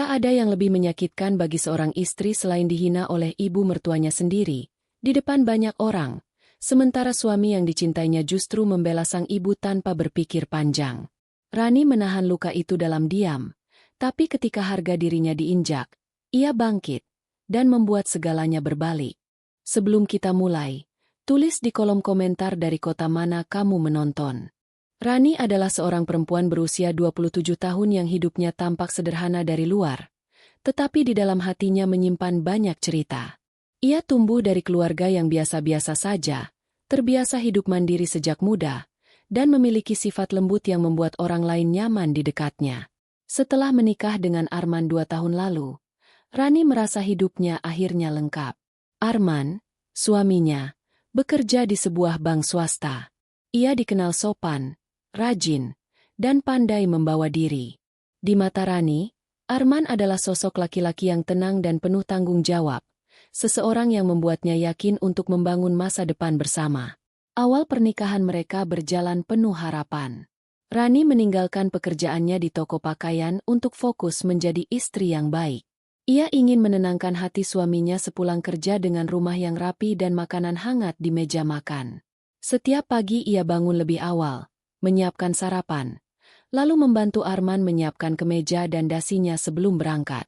Tak ada yang lebih menyakitkan bagi seorang istri selain dihina oleh ibu mertuanya sendiri, di depan banyak orang, sementara suami yang dicintainya justru membela sang ibu tanpa berpikir panjang. Rani menahan luka itu dalam diam, tapi ketika harga dirinya diinjak, ia bangkit dan membuat segalanya berbalik. Sebelum kita mulai, tulis di kolom komentar dari kota mana kamu menonton. Rani adalah seorang perempuan berusia 27 tahun yang hidupnya tampak sederhana dari luar, tetapi di dalam hatinya menyimpan banyak cerita. Ia tumbuh dari keluarga yang biasa-biasa saja, terbiasa hidup mandiri sejak muda, dan memiliki sifat lembut yang membuat orang lain nyaman di dekatnya. Setelah menikah dengan Arman 2 tahun lalu, Rani merasa hidupnya akhirnya lengkap. Arman, suaminya, bekerja di sebuah bank swasta. Ia dikenal sopan, rajin, dan pandai membawa diri. Di mata Rani, Arman adalah sosok laki-laki yang tenang dan penuh tanggung jawab, seseorang yang membuatnya yakin untuk membangun masa depan bersama. Awal pernikahan mereka berjalan penuh harapan. Rani meninggalkan pekerjaannya di toko pakaian untuk fokus menjadi istri yang baik. Ia ingin menenangkan hati suaminya sepulang kerja dengan rumah yang rapi dan makanan hangat di meja makan. Setiap pagi ia bangun lebih awal, menyiapkan sarapan, lalu membantu Arman menyiapkan kemeja dan dasinya sebelum berangkat.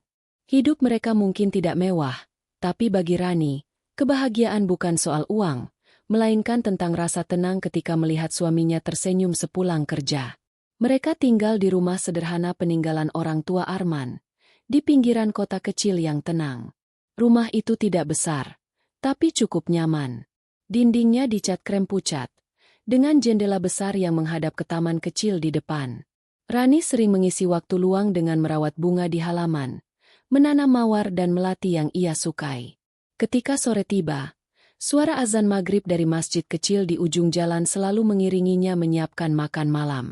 Hidup mereka mungkin tidak mewah, tapi bagi Rani, kebahagiaan bukan soal uang, melainkan tentang rasa tenang ketika melihat suaminya tersenyum sepulang kerja. Mereka tinggal di rumah sederhana peninggalan orang tua Arman, di pinggiran kota kecil yang tenang. Rumah itu tidak besar, tapi cukup nyaman. Dindingnya dicat krem pucat, dengan jendela besar yang menghadap ke taman kecil di depan. Rani sering mengisi waktu luang dengan merawat bunga di halaman, menanam mawar dan melati yang ia sukai. Ketika sore tiba, suara azan maghrib dari masjid kecil di ujung jalan selalu mengiringinya menyiapkan makan malam.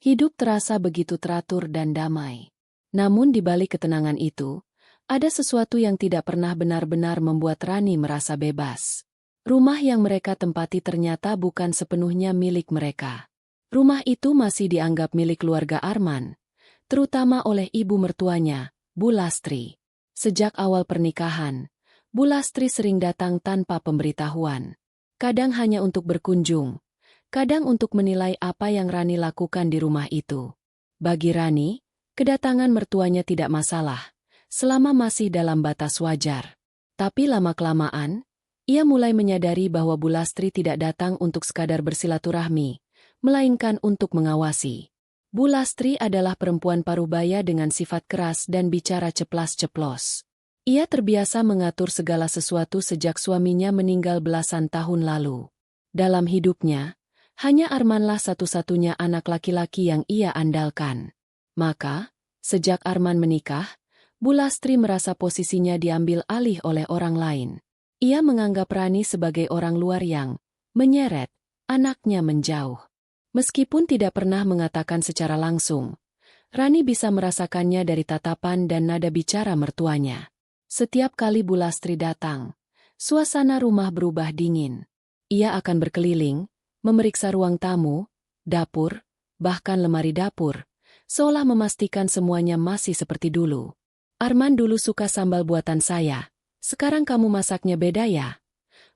Hidup terasa begitu teratur dan damai. Namun di balik ketenangan itu, ada sesuatu yang tidak pernah benar-benar membuat Rani merasa bebas. Rumah yang mereka tempati ternyata bukan sepenuhnya milik mereka. Rumah itu masih dianggap milik keluarga Arman, terutama oleh ibu mertuanya, Bu Lastri. Sejak awal pernikahan, Bu Lastri sering datang tanpa pemberitahuan. Kadang hanya untuk berkunjung, kadang untuk menilai apa yang Rani lakukan di rumah itu. Bagi Rani, kedatangan mertuanya tidak masalah, selama masih dalam batas wajar. Tapi lama-kelamaan, ia mulai menyadari bahwa Bu Lastri tidak datang untuk sekadar bersilaturahmi, melainkan untuk mengawasi. Bu Lastri adalah perempuan parubaya dengan sifat keras dan bicara ceplas-ceplos. Ia terbiasa mengatur segala sesuatu sejak suaminya meninggal belasan tahun lalu. Dalam hidupnya, hanya Armanlah satu-satunya anak laki-laki yang ia andalkan. Maka, sejak Arman menikah, Bu Lastri merasa posisinya diambil alih oleh orang lain. Ia menganggap Rani sebagai orang luar yang menyeret anaknya menjauh. Meskipun tidak pernah mengatakan secara langsung, Rani bisa merasakannya dari tatapan dan nada bicara mertuanya. Setiap kali Bu Lastri datang, suasana rumah berubah dingin. Ia akan berkeliling, memeriksa ruang tamu, dapur, bahkan lemari dapur, seolah memastikan semuanya masih seperti dulu. Arman dulu suka sambal buatan saya. Sekarang kamu masaknya beda ya?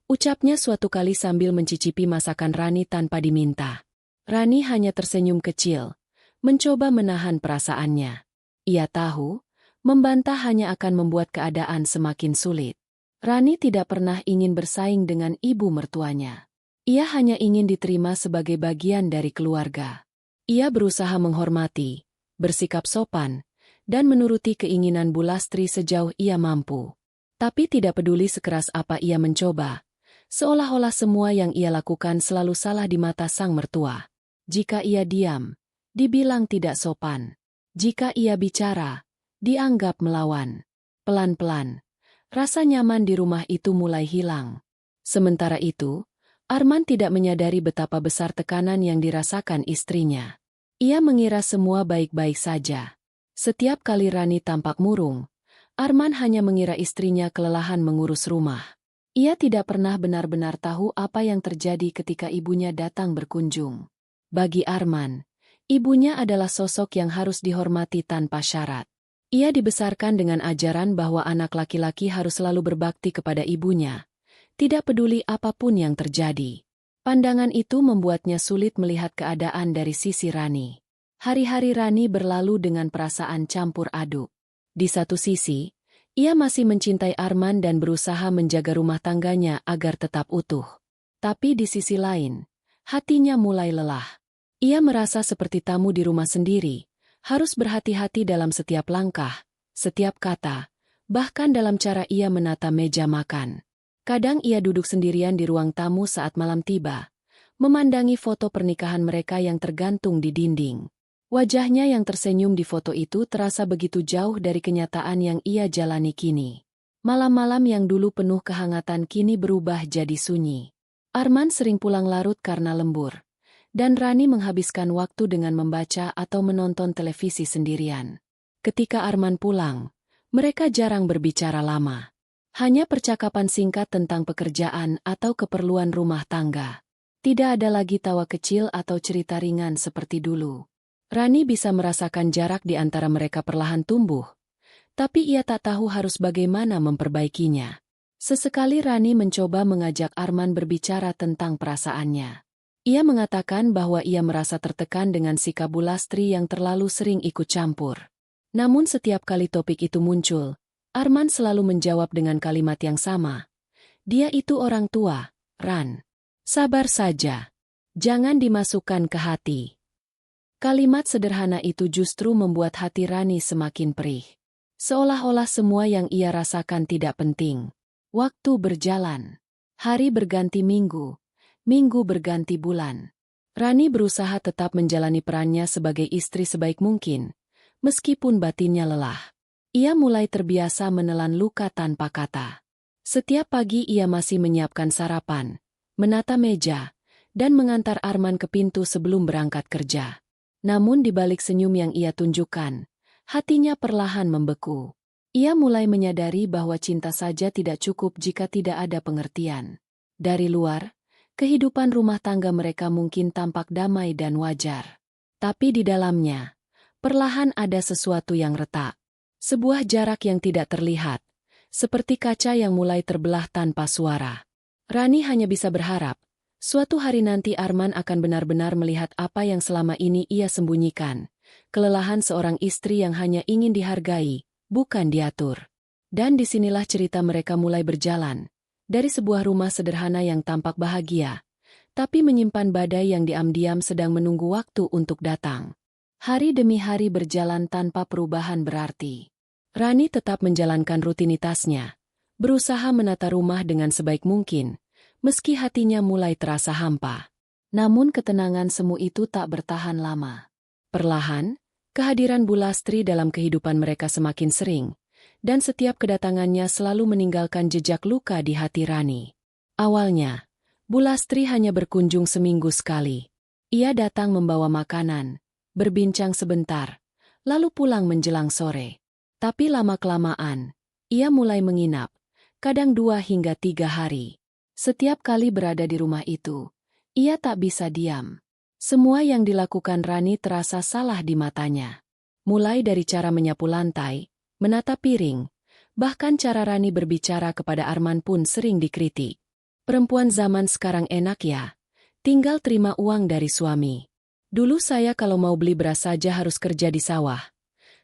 Ucapnya suatu kali sambil mencicipi masakan Rani tanpa diminta. Rani hanya tersenyum kecil, mencoba menahan perasaannya. Ia tahu, membantah hanya akan membuat keadaan semakin sulit. Rani tidak pernah ingin bersaing dengan ibu mertuanya. Ia hanya ingin diterima sebagai bagian dari keluarga. Ia berusaha menghormati, bersikap sopan, dan menuruti keinginan Bu Lastri sejauh ia mampu. Tapi tidak peduli sekeras apa ia mencoba, seolah-olah semua yang ia lakukan selalu salah di mata sang mertua. Jika ia diam, dibilang tidak sopan. Jika ia bicara, dianggap melawan. Pelan-pelan, rasa nyaman di rumah itu mulai hilang. Sementara itu, Arman tidak menyadari betapa besar tekanan yang dirasakan istrinya. Ia mengira semua baik-baik saja. Setiap kali Rani tampak murung, Arman hanya mengira istrinya kelelahan mengurus rumah. Ia tidak pernah benar-benar tahu apa yang terjadi ketika ibunya datang berkunjung. Bagi Arman, ibunya adalah sosok yang harus dihormati tanpa syarat. Ia dibesarkan dengan ajaran bahwa anak laki-laki harus selalu berbakti kepada ibunya, tidak peduli apapun yang terjadi. Pandangan itu membuatnya sulit melihat keadaan dari sisi Rani. Hari-hari Rani berlalu dengan perasaan campur aduk. Di satu sisi, ia masih mencintai Arman dan berusaha menjaga rumah tangganya agar tetap utuh. Tapi di sisi lain, hatinya mulai lelah. Ia merasa seperti tamu di rumah sendiri, harus berhati-hati dalam setiap langkah, setiap kata, bahkan dalam cara ia menata meja makan. Kadang ia duduk sendirian di ruang tamu saat malam tiba, memandangi foto pernikahan mereka yang tergantung di dinding. Wajahnya yang tersenyum di foto itu terasa begitu jauh dari kenyataan yang ia jalani kini. Malam-malam yang dulu penuh kehangatan kini berubah jadi sunyi. Arman sering pulang larut karena lembur, dan Rani menghabiskan waktu dengan membaca atau menonton televisi sendirian. Ketika Arman pulang, mereka jarang berbicara lama. Hanya percakapan singkat tentang pekerjaan atau keperluan rumah tangga. Tidak ada lagi tawa kecil atau cerita ringan seperti dulu. Rani bisa merasakan jarak di antara mereka perlahan tumbuh, tapi ia tak tahu harus bagaimana memperbaikinya. Sesekali Rani mencoba mengajak Arman berbicara tentang perasaannya. Ia mengatakan bahwa ia merasa tertekan dengan sikap Bu Lastri yang terlalu sering ikut campur. Namun setiap kali topik itu muncul, Arman selalu menjawab dengan kalimat yang sama. Dia itu orang tua, Ran. Sabar saja. Jangan dimasukkan ke hati. Kalimat sederhana itu justru membuat hati Rani semakin perih. Seolah-olah semua yang ia rasakan tidak penting. Waktu berjalan. Hari berganti minggu. Minggu berganti bulan. Rani berusaha tetap menjalani perannya sebagai istri sebaik mungkin, meskipun batinnya lelah. Ia mulai terbiasa menelan luka tanpa kata. Setiap pagi ia masih menyiapkan sarapan, menata meja, dan mengantar Arman ke pintu sebelum berangkat kerja. Namun di balik senyum yang ia tunjukkan, hatinya perlahan membeku. Ia mulai menyadari bahwa cinta saja tidak cukup jika tidak ada pengertian. Dari luar, kehidupan rumah tangga mereka mungkin tampak damai dan wajar. Tapi di dalamnya, perlahan ada sesuatu yang retak. Sebuah jarak yang tidak terlihat, seperti kaca yang mulai terbelah tanpa suara. Rani hanya bisa berharap, suatu hari nanti Arman akan benar-benar melihat apa yang selama ini ia sembunyikan. Kelelahan seorang istri yang hanya ingin dihargai, bukan diatur. Dan disinilah cerita mereka mulai berjalan. Dari sebuah rumah sederhana yang tampak bahagia, tapi menyimpan badai yang diam-diam sedang menunggu waktu untuk datang. Hari demi hari berjalan tanpa perubahan berarti. Rani tetap menjalankan rutinitasnya, berusaha menata rumah dengan sebaik mungkin, meski hatinya mulai terasa hampa. Namun ketenangan semu itu tak bertahan lama. Perlahan, kehadiran Bu Lastri dalam kehidupan mereka semakin sering, dan setiap kedatangannya selalu meninggalkan jejak luka di hati Rani. Awalnya, Bu Lastri hanya berkunjung seminggu sekali. Ia datang membawa makanan, berbincang sebentar, lalu pulang menjelang sore. Tapi lama-kelamaan, ia mulai menginap, kadang 2 hingga 3 hari. Setiap kali berada di rumah itu, ia tak bisa diam. Semua yang dilakukan Rani terasa salah di matanya. Mulai dari cara menyapu lantai, menata piring, bahkan cara Rani berbicara kepada Arman pun sering dikritik. Perempuan zaman sekarang enak ya, tinggal terima uang dari suami. Dulu saya kalau mau beli beras saja harus kerja di sawah.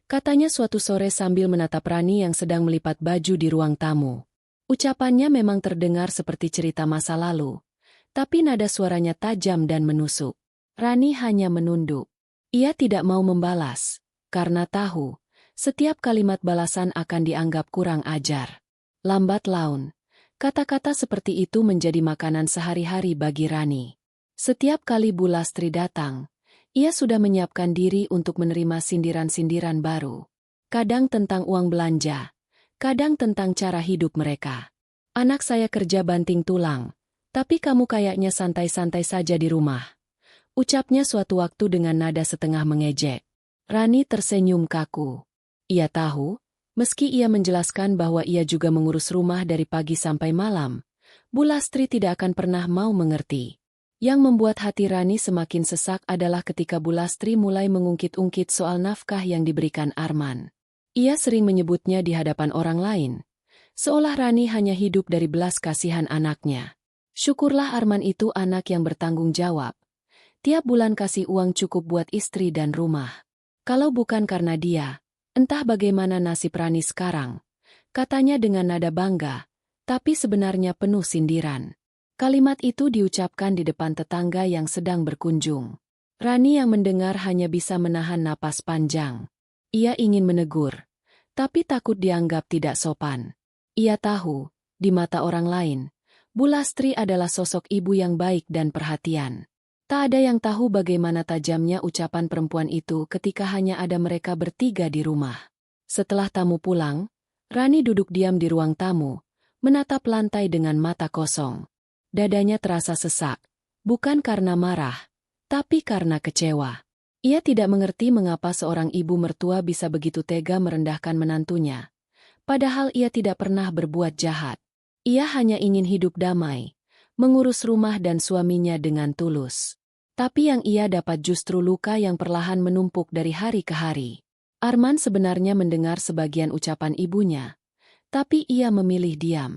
Katanya suatu sore sambil menatap Rani yang sedang melipat baju di ruang tamu. Ucapannya memang terdengar seperti cerita masa lalu, tapi nada suaranya tajam dan menusuk. Rani hanya menunduk. Ia tidak mau membalas, karena tahu, setiap kalimat balasan akan dianggap kurang ajar. Lambat laun, kata-kata seperti itu menjadi makanan sehari-hari bagi Rani. Setiap kali Bu Lastri datang, ia sudah menyiapkan diri untuk menerima sindiran-sindiran baru. Kadang tentang uang belanja, kadang tentang cara hidup mereka. Anak saya kerja banting tulang, tapi kamu kayaknya santai-santai saja di rumah. Ucapnya suatu waktu dengan nada setengah mengejek. Rani tersenyum kaku. Ia tahu, meski ia menjelaskan bahwa ia juga mengurus rumah dari pagi sampai malam, Bu Lastri tidak akan pernah mau mengerti. Yang membuat hati Rani semakin sesak adalah ketika Bu Lastri mulai mengungkit-ungkit soal nafkah yang diberikan Arman. Ia sering menyebutnya di hadapan orang lain, seolah Rani hanya hidup dari belas kasihan anaknya. Syukurlah Arman itu anak yang bertanggung jawab. Tiap bulan kasih uang cukup buat istri dan rumah. Kalau bukan karena dia, entah bagaimana nasib Rani sekarang. Katanya dengan nada bangga, tapi sebenarnya penuh sindiran. Kalimat itu diucapkan di depan tetangga yang sedang berkunjung. Rani yang mendengar hanya bisa menahan napas panjang. Ia ingin menegur, tapi takut dianggap tidak sopan. Ia tahu, di mata orang lain, Bu Lastri adalah sosok ibu yang baik dan perhatian. Tak ada yang tahu bagaimana tajamnya ucapan perempuan itu ketika hanya ada mereka bertiga di rumah. Setelah tamu pulang, Rani duduk diam di ruang tamu, menatap lantai dengan mata kosong. Dadanya terasa sesak, bukan karena marah, tapi karena kecewa. Ia tidak mengerti mengapa seorang ibu mertua bisa begitu tega merendahkan menantunya. Padahal ia tidak pernah berbuat jahat. Ia hanya ingin hidup damai, mengurus rumah dan suaminya dengan tulus. Tapi yang ia dapat justru luka yang perlahan menumpuk dari hari ke hari. Arman sebenarnya mendengar sebagian ucapan ibunya, tapi ia memilih diam.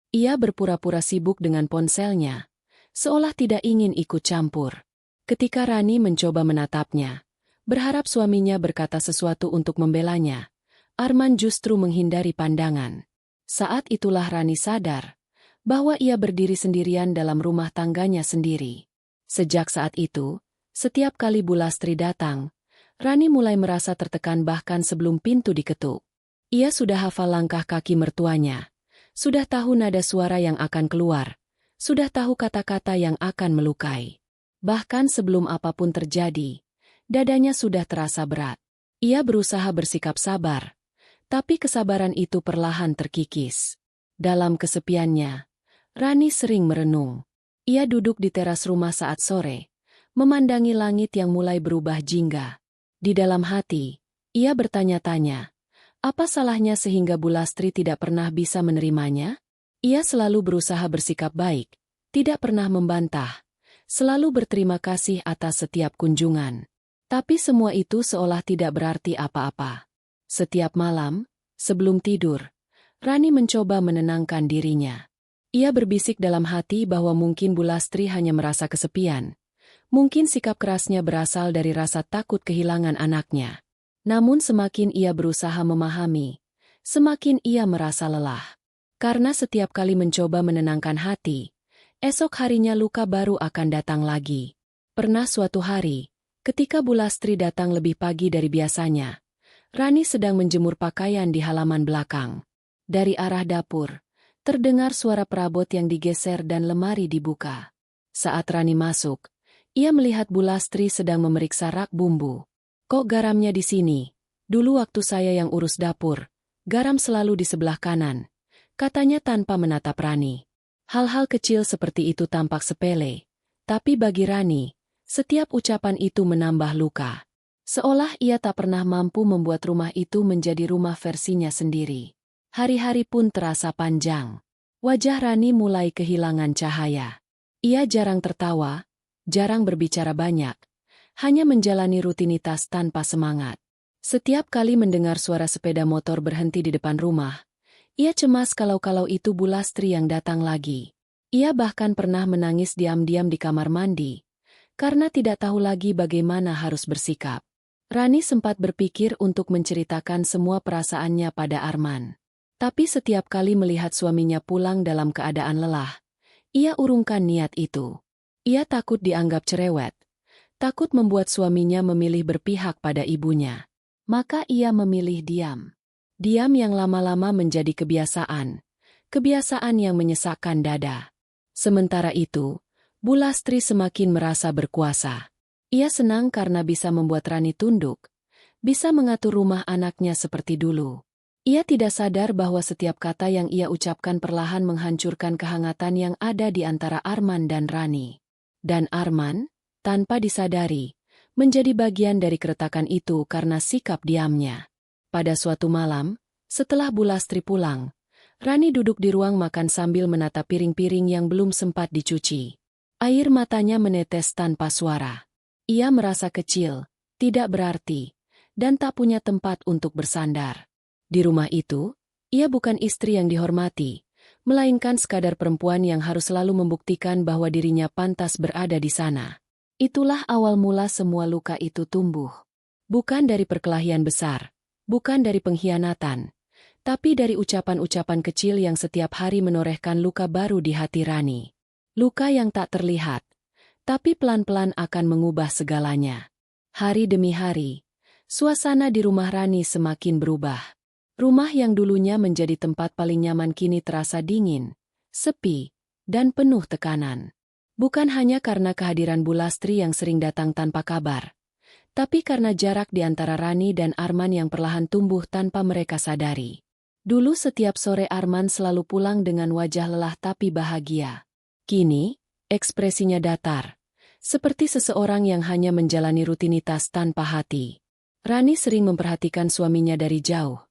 Ia berpura-pura sibuk dengan ponselnya, seolah tidak ingin ikut campur. Ketika Rani mencoba menatapnya, berharap suaminya berkata sesuatu untuk membelanya, Arman justru menghindari pandangan. Saat itulah Rani sadar bahwa ia berdiri sendirian dalam rumah tangganya sendiri. Sejak saat itu, setiap kali Bu Lastri datang, Rani mulai merasa tertekan bahkan sebelum pintu diketuk. Ia sudah hafal langkah kaki mertuanya. Sudah tahu nada suara yang akan keluar, sudah tahu kata-kata yang akan melukai. Bahkan sebelum apapun terjadi, dadanya sudah terasa berat. Ia berusaha bersikap sabar, tapi kesabaran itu perlahan terkikis. Dalam kesepiannya, Rani sering merenung. Ia duduk di teras rumah saat sore, memandangi langit yang mulai berubah jingga. Di dalam hati, ia bertanya-tanya, apa salahnya sehingga Bu Lastri tidak pernah bisa menerimanya? Ia selalu berusaha bersikap baik, tidak pernah membantah, selalu berterima kasih atas setiap kunjungan. Tapi semua itu seolah tidak berarti apa-apa. Setiap malam, sebelum tidur, Rani mencoba menenangkan dirinya. Ia berbisik dalam hati bahwa mungkin Bu Lastri hanya merasa kesepian. Mungkin sikap kerasnya berasal dari rasa takut kehilangan anaknya. Namun semakin ia berusaha memahami, semakin ia merasa lelah. Karena setiap kali mencoba menenangkan hati, esok harinya luka baru akan datang lagi. Pernah suatu hari, ketika Bu Lastri datang lebih pagi dari biasanya, Rani sedang menjemur pakaian di halaman belakang. Dari arah dapur, terdengar suara perabot yang digeser dan lemari dibuka. Saat Rani masuk, ia melihat Bu Lastri sedang memeriksa rak bumbu. Kok garamnya di sini? Dulu waktu saya yang urus dapur, garam selalu di sebelah kanan, katanya tanpa menatap Rani. Hal-hal kecil seperti itu tampak sepele, tapi bagi Rani, setiap ucapan itu menambah luka. Seolah ia tak pernah mampu membuat rumah itu menjadi rumah versinya sendiri. Hari-hari pun terasa panjang. Wajah Rani mulai kehilangan cahaya. Ia jarang tertawa, jarang berbicara banyak. Hanya menjalani rutinitas tanpa semangat. Setiap kali mendengar suara sepeda motor berhenti di depan rumah, ia cemas kalau itu Bu Lastri yang datang lagi. Ia bahkan pernah menangis diam-diam di kamar mandi, karena tidak tahu lagi bagaimana harus bersikap. Rani sempat berpikir untuk menceritakan semua perasaannya pada Arman. Tapi setiap kali melihat suaminya pulang dalam keadaan lelah, ia urungkan niat itu. Ia takut dianggap cerewet. Takut membuat suaminya memilih berpihak pada ibunya. Maka ia memilih diam. Diam yang lama-lama menjadi kebiasaan. Kebiasaan yang menyesakkan dada. Sementara itu, Bu Lastri semakin merasa berkuasa. Ia senang karena bisa membuat Rani tunduk. Bisa mengatur rumah anaknya seperti dulu. Ia tidak sadar bahwa setiap kata yang ia ucapkan perlahan menghancurkan kehangatan yang ada di antara Arman dan Rani. Dan Arman, tanpa disadari, menjadi bagian dari keretakan itu karena sikap diamnya. Pada suatu malam, setelah Bu Lastri pulang, Rani duduk di ruang makan sambil menatap piring-piring yang belum sempat dicuci. Air matanya menetes tanpa suara. Ia merasa kecil, tidak berarti, dan tak punya tempat untuk bersandar. Di rumah itu, ia bukan istri yang dihormati, melainkan sekadar perempuan yang harus selalu membuktikan bahwa dirinya pantas berada di sana. Itulah awal mula semua luka itu tumbuh. Bukan dari perkelahian besar, bukan dari pengkhianatan, tapi dari ucapan-ucapan kecil yang setiap hari menorehkan luka baru di hati Rani. Luka yang tak terlihat, tapi pelan-pelan akan mengubah segalanya. Hari demi hari, suasana di rumah Rani semakin berubah. Rumah yang dulunya menjadi tempat paling nyaman kini terasa dingin, sepi, dan penuh tekanan. Bukan hanya karena kehadiran Bu Lastri yang sering datang tanpa kabar, tapi karena jarak di antara Rani dan Arman yang perlahan tumbuh tanpa mereka sadari. Dulu setiap sore Arman selalu pulang dengan wajah lelah tapi bahagia. Kini, ekspresinya datar, seperti seseorang yang hanya menjalani rutinitas tanpa hati. Rani sering memperhatikan suaminya dari jauh.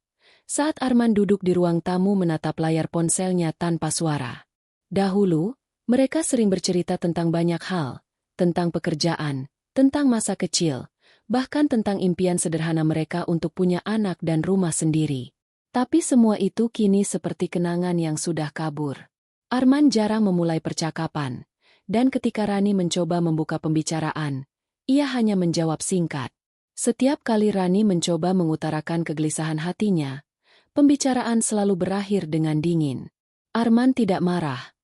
Saat Arman duduk di ruang tamu menatap layar ponselnya tanpa suara. Dahulu, mereka sering bercerita tentang banyak hal, tentang pekerjaan, tentang masa kecil, bahkan tentang impian sederhana mereka untuk punya anak dan rumah sendiri. Tapi semua itu kini seperti kenangan yang sudah kabur. Arman jarang memulai percakapan, dan ketika Rani mencoba membuka pembicaraan, ia hanya menjawab singkat. Setiap kali Rani mencoba mengutarakan kegelisahan hatinya, pembicaraan selalu berakhir dengan dingin. Arman tidak marah,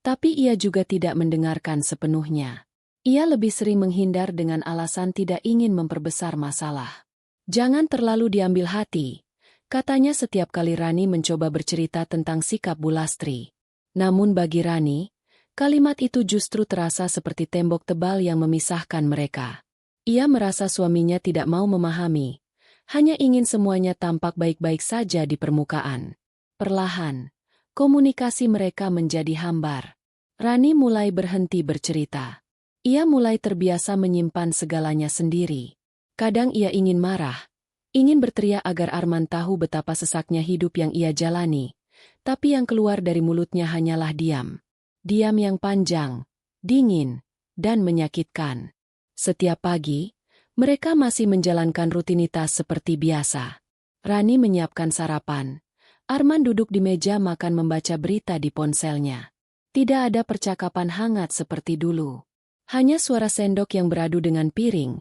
tapi ia juga tidak mendengarkan sepenuhnya. Ia lebih sering menghindar dengan alasan tidak ingin memperbesar masalah. Jangan terlalu diambil hati, katanya setiap kali Rani mencoba bercerita tentang sikap Bu Lastri. Namun bagi Rani, kalimat itu justru terasa seperti tembok tebal yang memisahkan mereka. Ia merasa suaminya tidak mau memahami, hanya ingin semuanya tampak baik-baik saja di permukaan. Perlahan, komunikasi mereka menjadi hambar. Rani mulai berhenti bercerita. Ia mulai terbiasa menyimpan segalanya sendiri. Kadang ia ingin marah, ingin berteriak agar Arman tahu betapa sesaknya hidup yang ia jalani, tapi yang keluar dari mulutnya hanyalah diam. Diam yang panjang, dingin, dan menyakitkan. Setiap pagi, mereka masih menjalankan rutinitas seperti biasa. Rani menyiapkan sarapan. Arman duduk di meja makan membaca berita di ponselnya. Tidak ada percakapan hangat seperti dulu. Hanya suara sendok yang beradu dengan piring,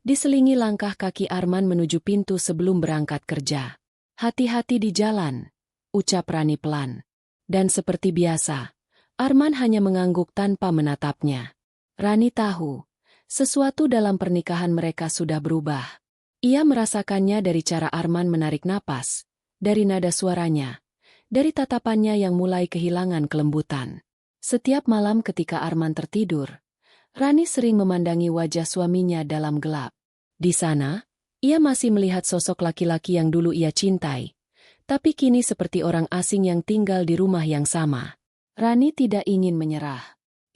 diselingi langkah kaki Arman menuju pintu sebelum berangkat kerja. Hati-hati di jalan, ucap Rani pelan. Dan seperti biasa, Arman hanya mengangguk tanpa menatapnya. Rani tahu, sesuatu dalam pernikahan mereka sudah berubah. Ia merasakannya dari cara Arman menarik napas, dari nada suaranya, dari tatapannya yang mulai kehilangan kelembutan. Setiap malam ketika Arman tertidur, Rani sering memandangi wajah suaminya dalam gelap. Di sana, ia masih melihat sosok laki-laki yang dulu ia cintai, tapi kini seperti orang asing yang tinggal di rumah yang sama. Rani tidak ingin menyerah.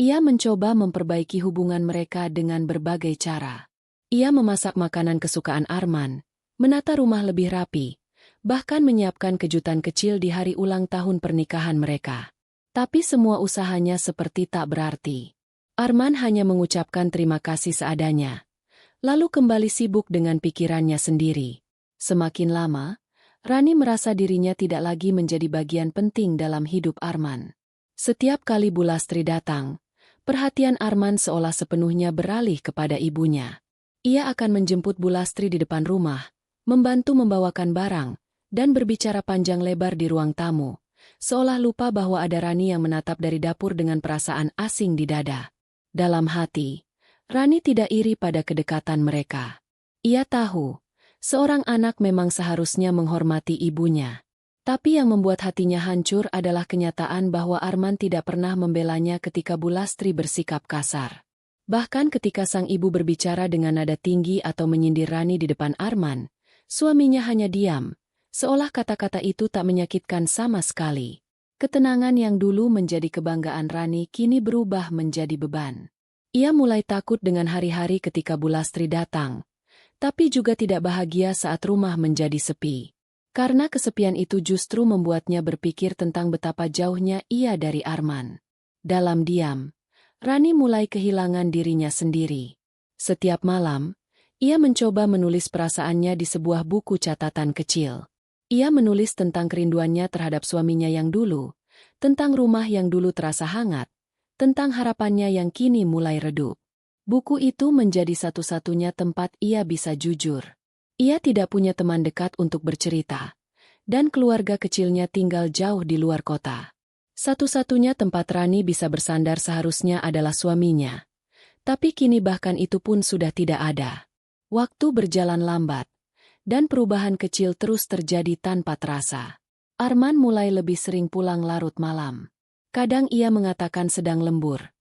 Ia mencoba memperbaiki hubungan mereka dengan berbagai cara. Ia memasak makanan kesukaan Arman, menata rumah lebih rapi, bahkan menyiapkan kejutan kecil di hari ulang tahun pernikahan mereka. Tapi semua usahanya seperti tak berarti. Arman hanya mengucapkan terima kasih seadanya, lalu kembali sibuk dengan pikirannya sendiri. Semakin lama, Rani merasa dirinya tidak lagi menjadi bagian penting dalam hidup Arman. Setiap kali Bu Lastri datang, perhatian Arman seolah sepenuhnya beralih kepada ibunya. Ia akan menjemput Bu Lastri di depan rumah, membantu membawakan barang, dan berbicara panjang lebar di ruang tamu, seolah lupa bahwa ada Rani yang menatap dari dapur dengan perasaan asing di dada. Dalam hati, Rani tidak iri pada kedekatan mereka. Ia tahu, seorang anak memang seharusnya menghormati ibunya. Tapi yang membuat hatinya hancur adalah kenyataan bahwa Arman tidak pernah membelanya ketika Bu Lastri bersikap kasar. Bahkan ketika sang ibu berbicara dengan nada tinggi atau menyindir Rani di depan Arman, suaminya hanya diam, seolah kata-kata itu tak menyakitkan sama sekali. Ketenangan yang dulu menjadi kebanggaan Rani kini berubah menjadi beban. Ia mulai takut dengan hari-hari ketika Bu Lastri datang, tapi juga tidak bahagia saat rumah menjadi sepi. Karena kesepian itu justru membuatnya berpikir tentang betapa jauhnya ia dari Arman. Dalam diam, Rani mulai kehilangan dirinya sendiri. Setiap malam, ia mencoba menulis perasaannya di sebuah buku catatan kecil. Ia menulis tentang kerinduannya terhadap suaminya yang dulu, tentang rumah yang dulu terasa hangat, tentang harapannya yang kini mulai redup. Buku itu menjadi satu-satunya tempat ia bisa jujur. Ia tidak punya teman dekat untuk bercerita, dan keluarga kecilnya tinggal jauh di luar kota. Satu-satunya tempat Rani bisa bersandar seharusnya adalah suaminya. Tapi kini bahkan itu pun sudah tidak ada. Waktu berjalan lambat, dan perubahan kecil terus terjadi tanpa terasa. Arman mulai lebih sering pulang larut malam. Kadang ia mengatakan sedang lembur.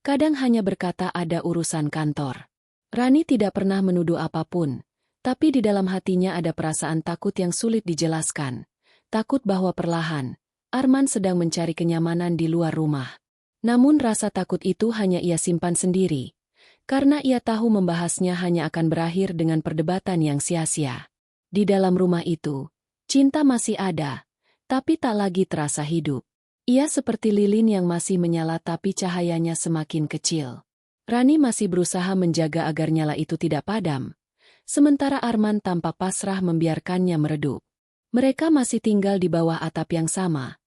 Kadang hanya berkata ada urusan kantor. Rani tidak pernah menuduh apapun, tapi di dalam hatinya ada perasaan takut yang sulit dijelaskan. Takut bahwa perlahan, Arman sedang mencari kenyamanan di luar rumah. Namun rasa takut itu hanya ia simpan sendiri, karena ia tahu membahasnya hanya akan berakhir dengan perdebatan yang sia-sia. Di dalam rumah itu, cinta masih ada, tapi tak lagi terasa hidup. Ia seperti lilin yang masih menyala tapi cahayanya semakin kecil. Rani masih berusaha menjaga agar nyala itu tidak padam, sementara Arman tampak pasrah membiarkannya meredup. Mereka masih tinggal di bawah atap yang sama,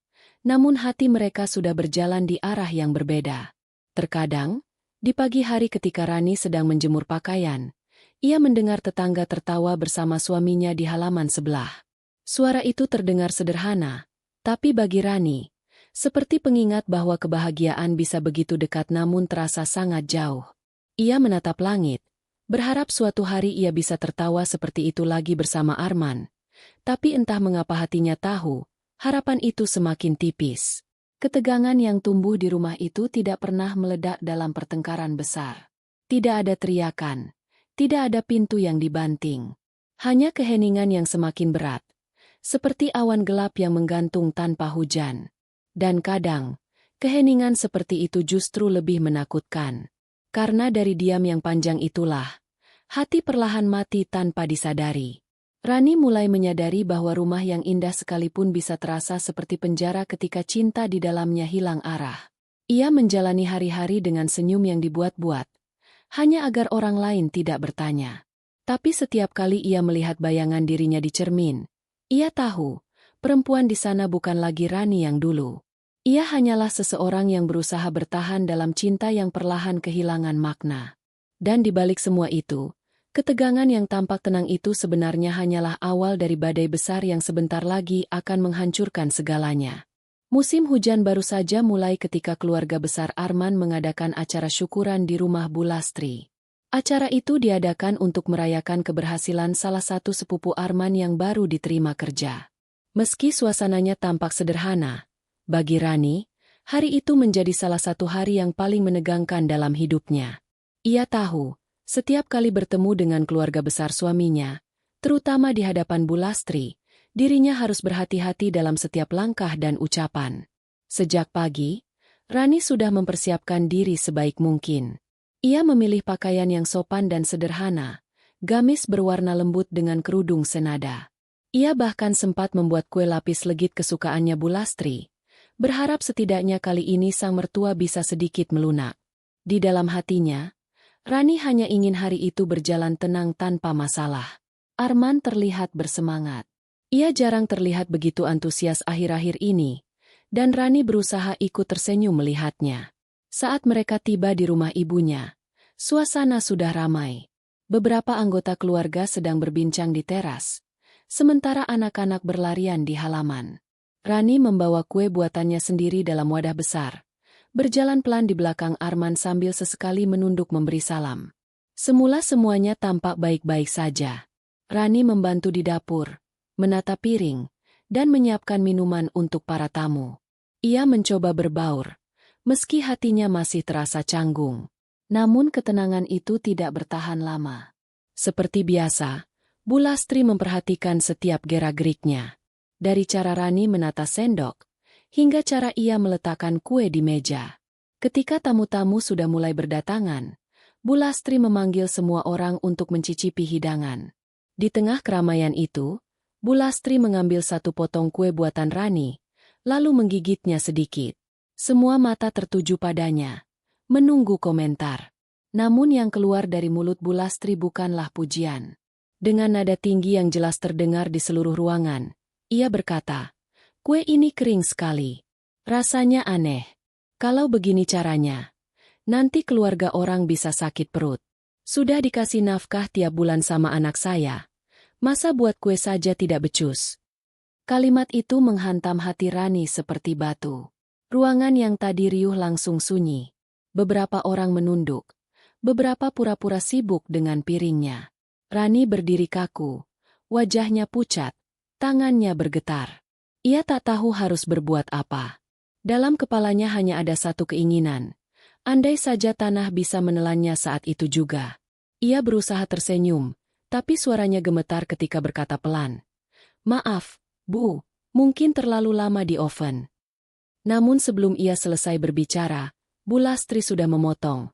namun hati mereka sudah berjalan di arah yang berbeda. Terkadang, di pagi hari ketika Rani sedang menjemur pakaian, ia mendengar tetangga tertawa bersama suaminya di halaman sebelah. Suara itu terdengar sederhana, tapi bagi Rani, seperti pengingat bahwa kebahagiaan bisa begitu dekat namun terasa sangat jauh. Ia menatap langit, berharap suatu hari ia bisa tertawa seperti itu lagi bersama Arman. Tapi entah mengapa hatinya tahu, harapan itu semakin tipis. Ketegangan yang tumbuh di rumah itu tidak pernah meledak dalam pertengkaran besar. Tidak ada teriakan. Tidak ada pintu yang dibanting. Hanya keheningan yang semakin berat. Seperti awan gelap yang menggantung tanpa hujan. Dan kadang, keheningan seperti itu justru lebih menakutkan. Karena dari diam yang panjang itulah, hati perlahan mati tanpa disadari. Rani mulai menyadari bahwa rumah yang indah sekalipun bisa terasa seperti penjara ketika cinta di dalamnya hilang arah. Ia menjalani hari-hari dengan senyum yang dibuat-buat, hanya agar orang lain tidak bertanya. Tapi setiap kali ia melihat bayangan dirinya di cermin, ia tahu, perempuan di sana bukan lagi Rani yang dulu. Ia hanyalah seseorang yang berusaha bertahan dalam cinta yang perlahan kehilangan makna. Dan di balik semua itu, ketegangan yang tampak tenang itu sebenarnya hanyalah awal dari badai besar yang sebentar lagi akan menghancurkan segalanya. Musim hujan baru saja mulai ketika keluarga besar Arman mengadakan acara syukuran di rumah Bu Lastri. Acara itu diadakan untuk merayakan keberhasilan salah satu sepupu Arman yang baru diterima kerja. Meski suasananya tampak sederhana, bagi Rani, hari itu menjadi salah satu hari yang paling menegangkan dalam hidupnya. Ia tahu, setiap kali bertemu dengan keluarga besar suaminya, terutama di hadapan Bu Lastri, dirinya harus berhati-hati dalam setiap langkah dan ucapan. Sejak pagi, Rani sudah mempersiapkan diri sebaik mungkin. Ia memilih pakaian yang sopan dan sederhana, gamis berwarna lembut dengan kerudung senada. Ia bahkan sempat membuat kue lapis legit kesukaannya Bu Lastri, berharap setidaknya kali ini sang mertua bisa sedikit melunak. Di dalam hatinya, Rani hanya ingin hari itu berjalan tenang tanpa masalah. Arman terlihat bersemangat. Ia jarang terlihat begitu antusias akhir-akhir ini, dan Rani berusaha ikut tersenyum melihatnya. Saat mereka tiba di rumah ibunya, suasana sudah ramai. Beberapa anggota keluarga sedang berbincang di teras, sementara anak-anak berlarian di halaman. Rani membawa kue buatannya sendiri dalam wadah besar, berjalan pelan di belakang Arman sambil sesekali menunduk memberi salam. Semula semuanya tampak baik-baik saja. Rani membantu di dapur, menata piring, dan menyiapkan minuman untuk para tamu. Ia mencoba berbaur, meski hatinya masih terasa canggung. Namun ketenangan itu tidak bertahan lama. Seperti biasa, Bu Lastri memperhatikan setiap gerak-geriknya. Dari cara Rani menata sendok, hingga cara ia meletakkan kue di meja. Ketika tamu-tamu sudah mulai berdatangan, Bu Lastri memanggil semua orang untuk mencicipi hidangan. Di tengah keramaian itu, Bu Lastri mengambil satu potong kue buatan Rani, lalu menggigitnya sedikit. Semua mata tertuju padanya, menunggu komentar. Namun yang keluar dari mulut Bu Lastri bukanlah pujian. Dengan nada tinggi yang jelas terdengar di seluruh ruangan, Ia berkata, "Kue ini kering sekali. Rasanya aneh. Kalau begini caranya, nanti keluarga orang bisa sakit perut. Sudah dikasih nafkah tiap bulan sama anak saya. Masa buat kue saja tidak becus?" Kalimat itu menghantam hati Rani seperti batu. Ruangan yang tadi riuh langsung sunyi. Beberapa orang menunduk. Beberapa pura-pura sibuk dengan piringnya. Rani berdiri kaku. Wajahnya pucat. Tangannya bergetar. Ia tak tahu harus berbuat apa. Dalam kepalanya hanya ada satu keinginan. Andai saja tanah bisa menelannya saat itu juga. Ia berusaha tersenyum, tapi suaranya gemetar ketika berkata pelan, "Maaf, Bu, mungkin terlalu lama di oven." Namun sebelum ia selesai berbicara, Bu Lastri sudah memotong.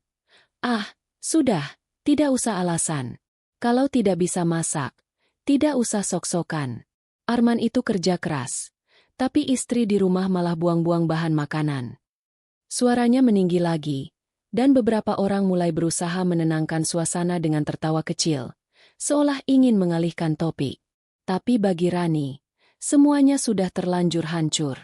"Ah, sudah, tidak usah alasan. Kalau tidak bisa masak, tidak usah sok-sokan. Arman itu kerja keras, tapi istri di rumah malah buang-buang bahan makanan." Suaranya meninggi lagi, dan beberapa orang mulai berusaha menenangkan suasana dengan tertawa kecil, seolah ingin mengalihkan topik. Tapi bagi Rani, semuanya sudah terlanjur hancur.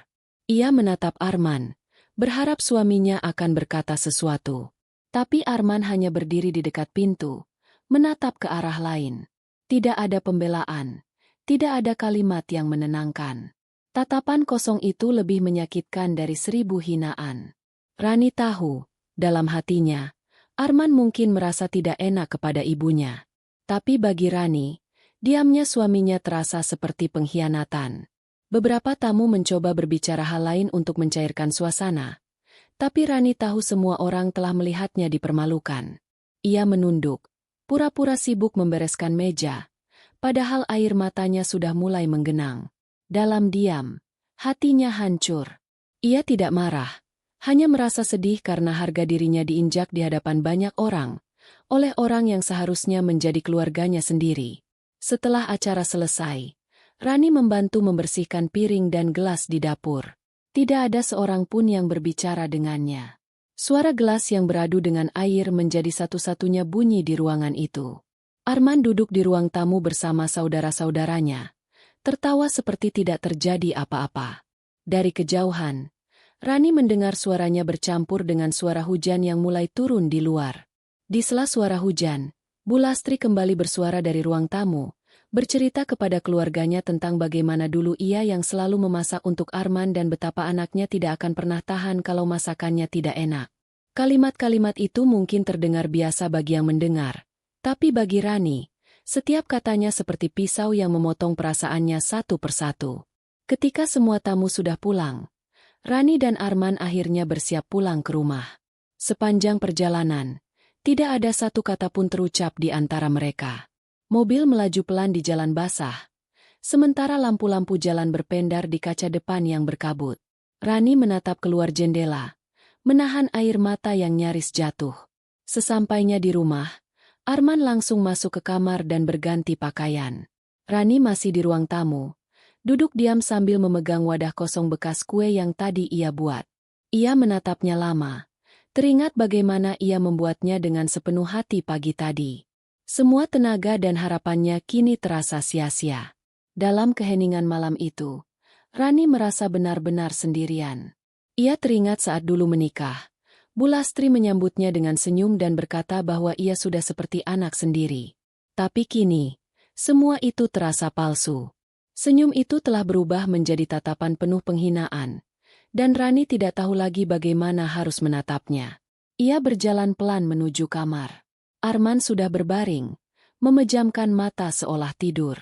Ia menatap Arman, berharap suaminya akan berkata sesuatu. Tapi Arman hanya berdiri di dekat pintu, menatap ke arah lain. Tidak ada pembelaan, tidak ada kalimat yang menenangkan. Tatapan kosong itu lebih menyakitkan dari 1000 hinaan. Rani tahu, dalam hatinya, Arman mungkin merasa tidak enak kepada ibunya. Tapi bagi Rani, diamnya suaminya terasa seperti pengkhianatan. Beberapa tamu mencoba berbicara hal lain untuk mencairkan suasana. Tapi Rani tahu semua orang telah melihatnya dipermalukan. Ia menunduk, pura-pura sibuk membereskan meja, padahal air matanya sudah mulai menggenang. Dalam diam, hatinya hancur. Ia tidak marah, hanya merasa sedih karena harga dirinya diinjak di hadapan banyak orang, oleh orang yang seharusnya menjadi keluarganya sendiri. Setelah acara selesai, Rani membantu membersihkan piring dan gelas di dapur. Tidak ada seorang pun yang berbicara dengannya. Suara gelas yang beradu dengan air menjadi satu-satunya bunyi di ruangan itu. Arman duduk di ruang tamu bersama saudara-saudaranya, tertawa seperti tidak terjadi apa-apa. Dari kejauhan, Rani mendengar suaranya bercampur dengan suara hujan yang mulai turun di luar. Di sela suara hujan, Bu Lastri kembali bersuara dari ruang tamu, bercerita kepada keluarganya tentang bagaimana dulu ia yang selalu memasak untuk Arman dan betapa anaknya tidak akan pernah tahan kalau masakannya tidak enak. Kalimat-kalimat itu mungkin terdengar biasa bagi yang mendengar, tapi bagi Rani, setiap katanya seperti pisau yang memotong perasaannya satu persatu. Ketika semua tamu sudah pulang, Rani dan Arman akhirnya bersiap pulang ke rumah. Sepanjang perjalanan, tidak ada satu kata pun terucap di antara mereka. Mobil melaju pelan di jalan basah, sementara lampu-lampu jalan berpendar di kaca depan yang berkabut. Rani menatap keluar jendela, menahan air mata yang nyaris jatuh. Sesampainya di rumah, Arman langsung masuk ke kamar dan berganti pakaian. Rani masih di ruang tamu, duduk diam sambil memegang wadah kosong bekas kue yang tadi ia buat. Ia menatapnya lama, teringat bagaimana ia membuatnya dengan sepenuh hati pagi tadi. Semua tenaga dan harapannya kini terasa sia-sia. Dalam keheningan malam itu, Rani merasa benar-benar sendirian. Ia teringat saat dulu menikah, Bu Lastri menyambutnya dengan senyum dan berkata bahwa ia sudah seperti anak sendiri. Tapi kini, semua itu terasa palsu. Senyum itu telah berubah menjadi tatapan penuh penghinaan, dan Rani tidak tahu lagi bagaimana harus menatapnya. Ia berjalan pelan menuju kamar. Arman sudah berbaring, memejamkan mata seolah tidur.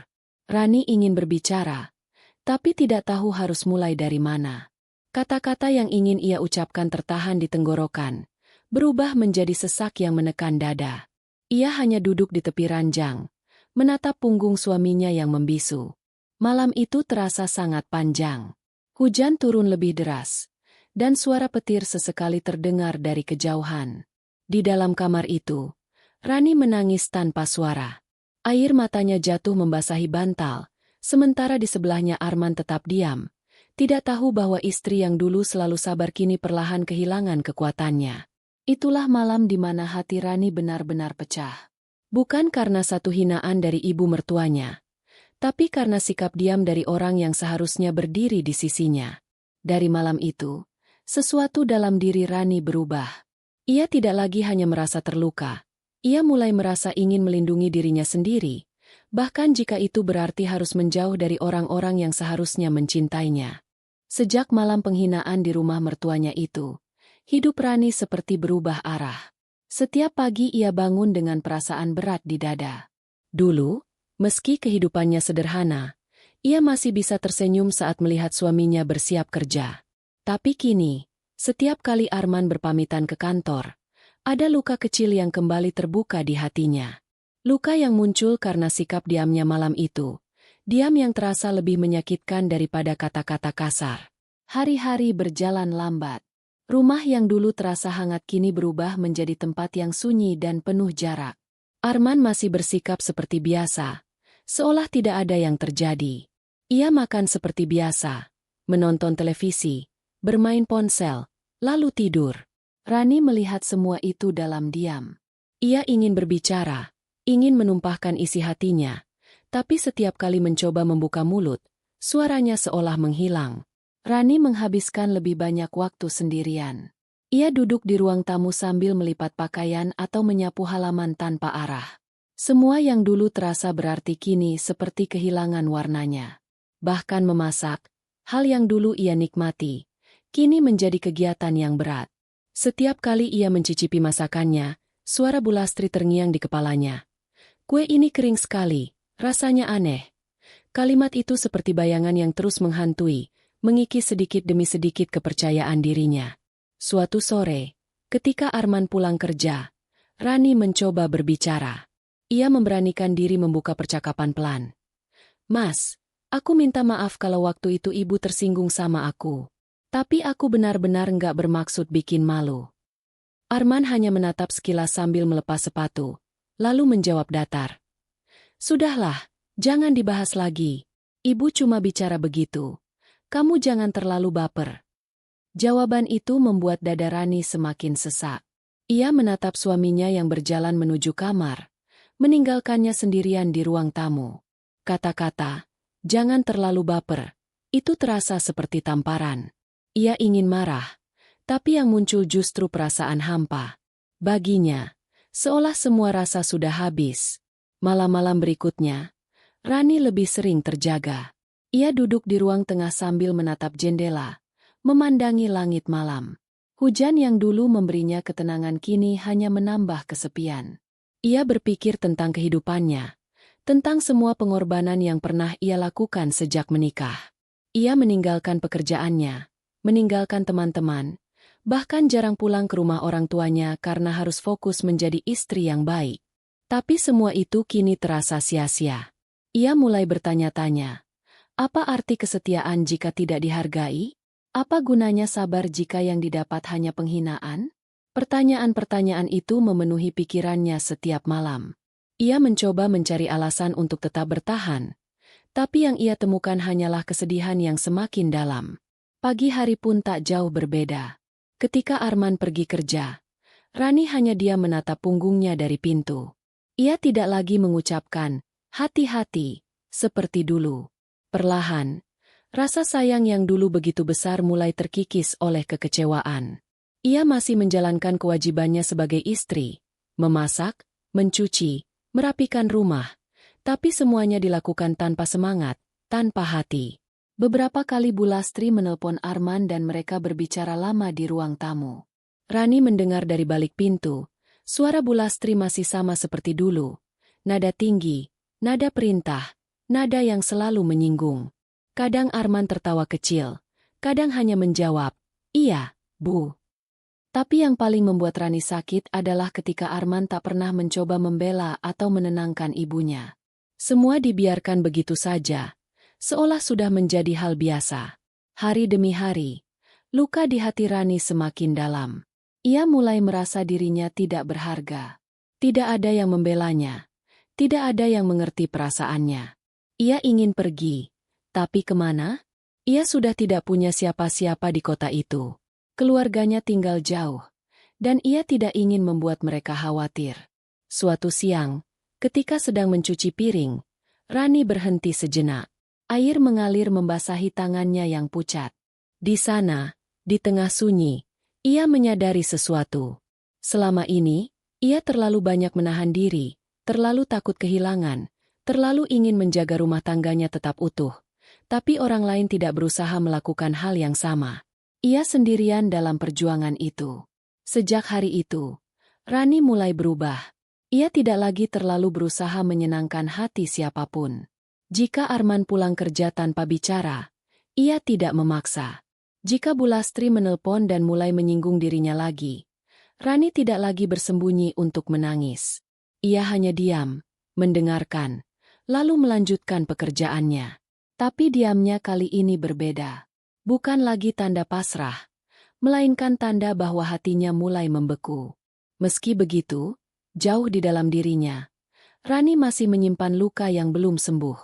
Rani ingin berbicara, tapi tidak tahu harus mulai dari mana. Kata-kata yang ingin ia ucapkan tertahan di tenggorokan, berubah menjadi sesak yang menekan dada. Ia hanya duduk di tepi ranjang, menatap punggung suaminya yang membisu. Malam itu terasa sangat panjang. Hujan turun lebih deras, dan suara petir sesekali terdengar dari kejauhan. Di dalam kamar itu, Rani menangis tanpa suara. Air matanya jatuh membasahi bantal, sementara di sebelahnya Arman tetap diam, tidak tahu bahwa istri yang dulu selalu sabar kini perlahan kehilangan kekuatannya. Itulah malam di mana hati Rani benar-benar pecah. Bukan karena satu hinaan dari ibu mertuanya, Tapi karena sikap diam dari orang yang seharusnya berdiri di sisinya. Dari malam itu, sesuatu dalam diri Rani berubah. Ia tidak lagi hanya merasa terluka. Ia mulai merasa ingin melindungi dirinya sendiri, bahkan jika itu berarti harus menjauh dari orang-orang yang seharusnya mencintainya. Sejak malam penghinaan di rumah mertuanya itu, hidup Rani seperti berubah arah. Setiap pagi ia bangun dengan perasaan berat di dada. Dulu, meski kehidupannya sederhana, ia masih bisa tersenyum saat melihat suaminya bersiap kerja. Tapi kini, setiap kali Arman berpamitan ke kantor, ada luka kecil yang kembali terbuka di hatinya. Luka yang muncul karena sikap diamnya malam itu. Diam yang terasa lebih menyakitkan daripada kata-kata kasar. Hari-hari berjalan lambat. Rumah yang dulu terasa hangat kini berubah menjadi tempat yang sunyi dan penuh jarak. Arman masih bersikap seperti biasa, seolah tidak ada yang terjadi. Ia makan seperti biasa, menonton televisi, bermain ponsel, lalu tidur. Rani melihat semua itu dalam diam. Ia ingin berbicara, ingin menumpahkan isi hatinya. Tapi setiap kali mencoba membuka mulut, suaranya seolah menghilang. Rani menghabiskan lebih banyak waktu sendirian. Ia duduk di ruang tamu sambil melipat pakaian atau menyapu halaman tanpa arah. Semua yang dulu terasa berarti kini seperti kehilangan warnanya. Bahkan memasak, hal yang dulu ia nikmati, kini menjadi kegiatan yang berat. Setiap kali ia mencicipi masakannya, suara Bu Lastri terngiang di kepalanya. "Kue ini kering sekali. Rasanya aneh." Kalimat itu seperti bayangan yang terus menghantui, mengikis sedikit demi sedikit kepercayaan dirinya. Suatu sore, ketika Arman pulang kerja, Rani mencoba berbicara. Ia memberanikan diri membuka percakapan pelan. "Mas, aku minta maaf kalau waktu itu ibu tersinggung sama aku. Tapi aku benar-benar nggak bermaksud bikin malu." Arman hanya menatap sekilas sambil melepas sepatu, lalu menjawab datar. "Sudahlah, jangan dibahas lagi. Ibu cuma bicara begitu. Kamu jangan terlalu baper." Jawaban itu membuat dada Rani semakin sesak. Ia menatap suaminya yang berjalan menuju kamar, meninggalkannya sendirian di ruang tamu. Kata-kata, "Jangan terlalu baper," itu terasa seperti tamparan. Ia ingin marah, tapi yang muncul justru perasaan hampa. Baginya, seolah semua rasa sudah habis. Malam-malam berikutnya, Rani lebih sering terjaga. Ia duduk di ruang tengah sambil menatap jendela, memandangi langit malam. Hujan yang dulu memberinya ketenangan kini hanya menambah kesepian. Ia berpikir tentang kehidupannya, tentang semua pengorbanan yang pernah ia lakukan sejak menikah. Ia meninggalkan pekerjaannya, meninggalkan teman-teman, bahkan jarang pulang ke rumah orang tuanya karena harus fokus menjadi istri yang baik. Tapi semua itu kini terasa sia-sia. Ia mulai bertanya-tanya, apa arti kesetiaan jika tidak dihargai? Apa gunanya sabar jika yang didapat hanya penghinaan? Pertanyaan-pertanyaan itu memenuhi pikirannya setiap malam. Ia mencoba mencari alasan untuk tetap bertahan, tapi yang ia temukan hanyalah kesedihan yang semakin dalam. Pagi hari pun tak jauh berbeda. Ketika Arman pergi kerja, Rani hanya diam menatap punggungnya dari pintu. Ia tidak lagi mengucapkan, "Hati-hati," seperti dulu. Perlahan, rasa sayang yang dulu begitu besar mulai terkikis oleh kekecewaan. Ia masih menjalankan kewajibannya sebagai istri, memasak, mencuci, merapikan rumah, tapi semuanya dilakukan tanpa semangat, tanpa hati. Beberapa kali Bu Lastri menelpon Arman dan mereka berbicara lama di ruang tamu. Rani mendengar dari balik pintu. Suara Bu Lastri masih sama seperti dulu. Nada tinggi, nada perintah, nada yang selalu menyinggung. Kadang Arman tertawa kecil, kadang hanya menjawab, "Iya, Bu." Tapi yang paling membuat Rani sakit adalah ketika Arman tak pernah mencoba membela atau menenangkan ibunya. Semua dibiarkan begitu saja, seolah sudah menjadi hal biasa. Hari demi hari, luka di hati Rani semakin dalam. Ia mulai merasa dirinya tidak berharga. Tidak ada yang membelanya. Tidak ada yang mengerti perasaannya. Ia ingin pergi. Tapi kemana? Ia sudah tidak punya siapa-siapa di kota itu. Keluarganya tinggal jauh. Dan ia tidak ingin membuat mereka khawatir. Suatu siang, ketika sedang mencuci piring, Rani berhenti sejenak. Air mengalir membasahi tangannya yang pucat. Di sana, di tengah sunyi, ia menyadari sesuatu. Selama ini, ia terlalu banyak menahan diri, terlalu takut kehilangan, terlalu ingin menjaga rumah tangganya tetap utuh. Tapi orang lain tidak berusaha melakukan hal yang sama. Ia sendirian dalam perjuangan itu. Sejak hari itu, Rani mulai berubah. Ia tidak lagi terlalu berusaha menyenangkan hati siapapun. Jika Arman pulang kerja tanpa bicara, ia tidak memaksa. Jika Bu Lastri menelpon dan mulai menyinggung dirinya lagi, Rani tidak lagi bersembunyi untuk menangis. Ia hanya diam, mendengarkan, lalu melanjutkan pekerjaannya. Tapi diamnya kali ini berbeda. Bukan lagi tanda pasrah, melainkan tanda bahwa hatinya mulai membeku. Meski begitu, jauh di dalam dirinya, Rani masih menyimpan luka yang belum sembuh.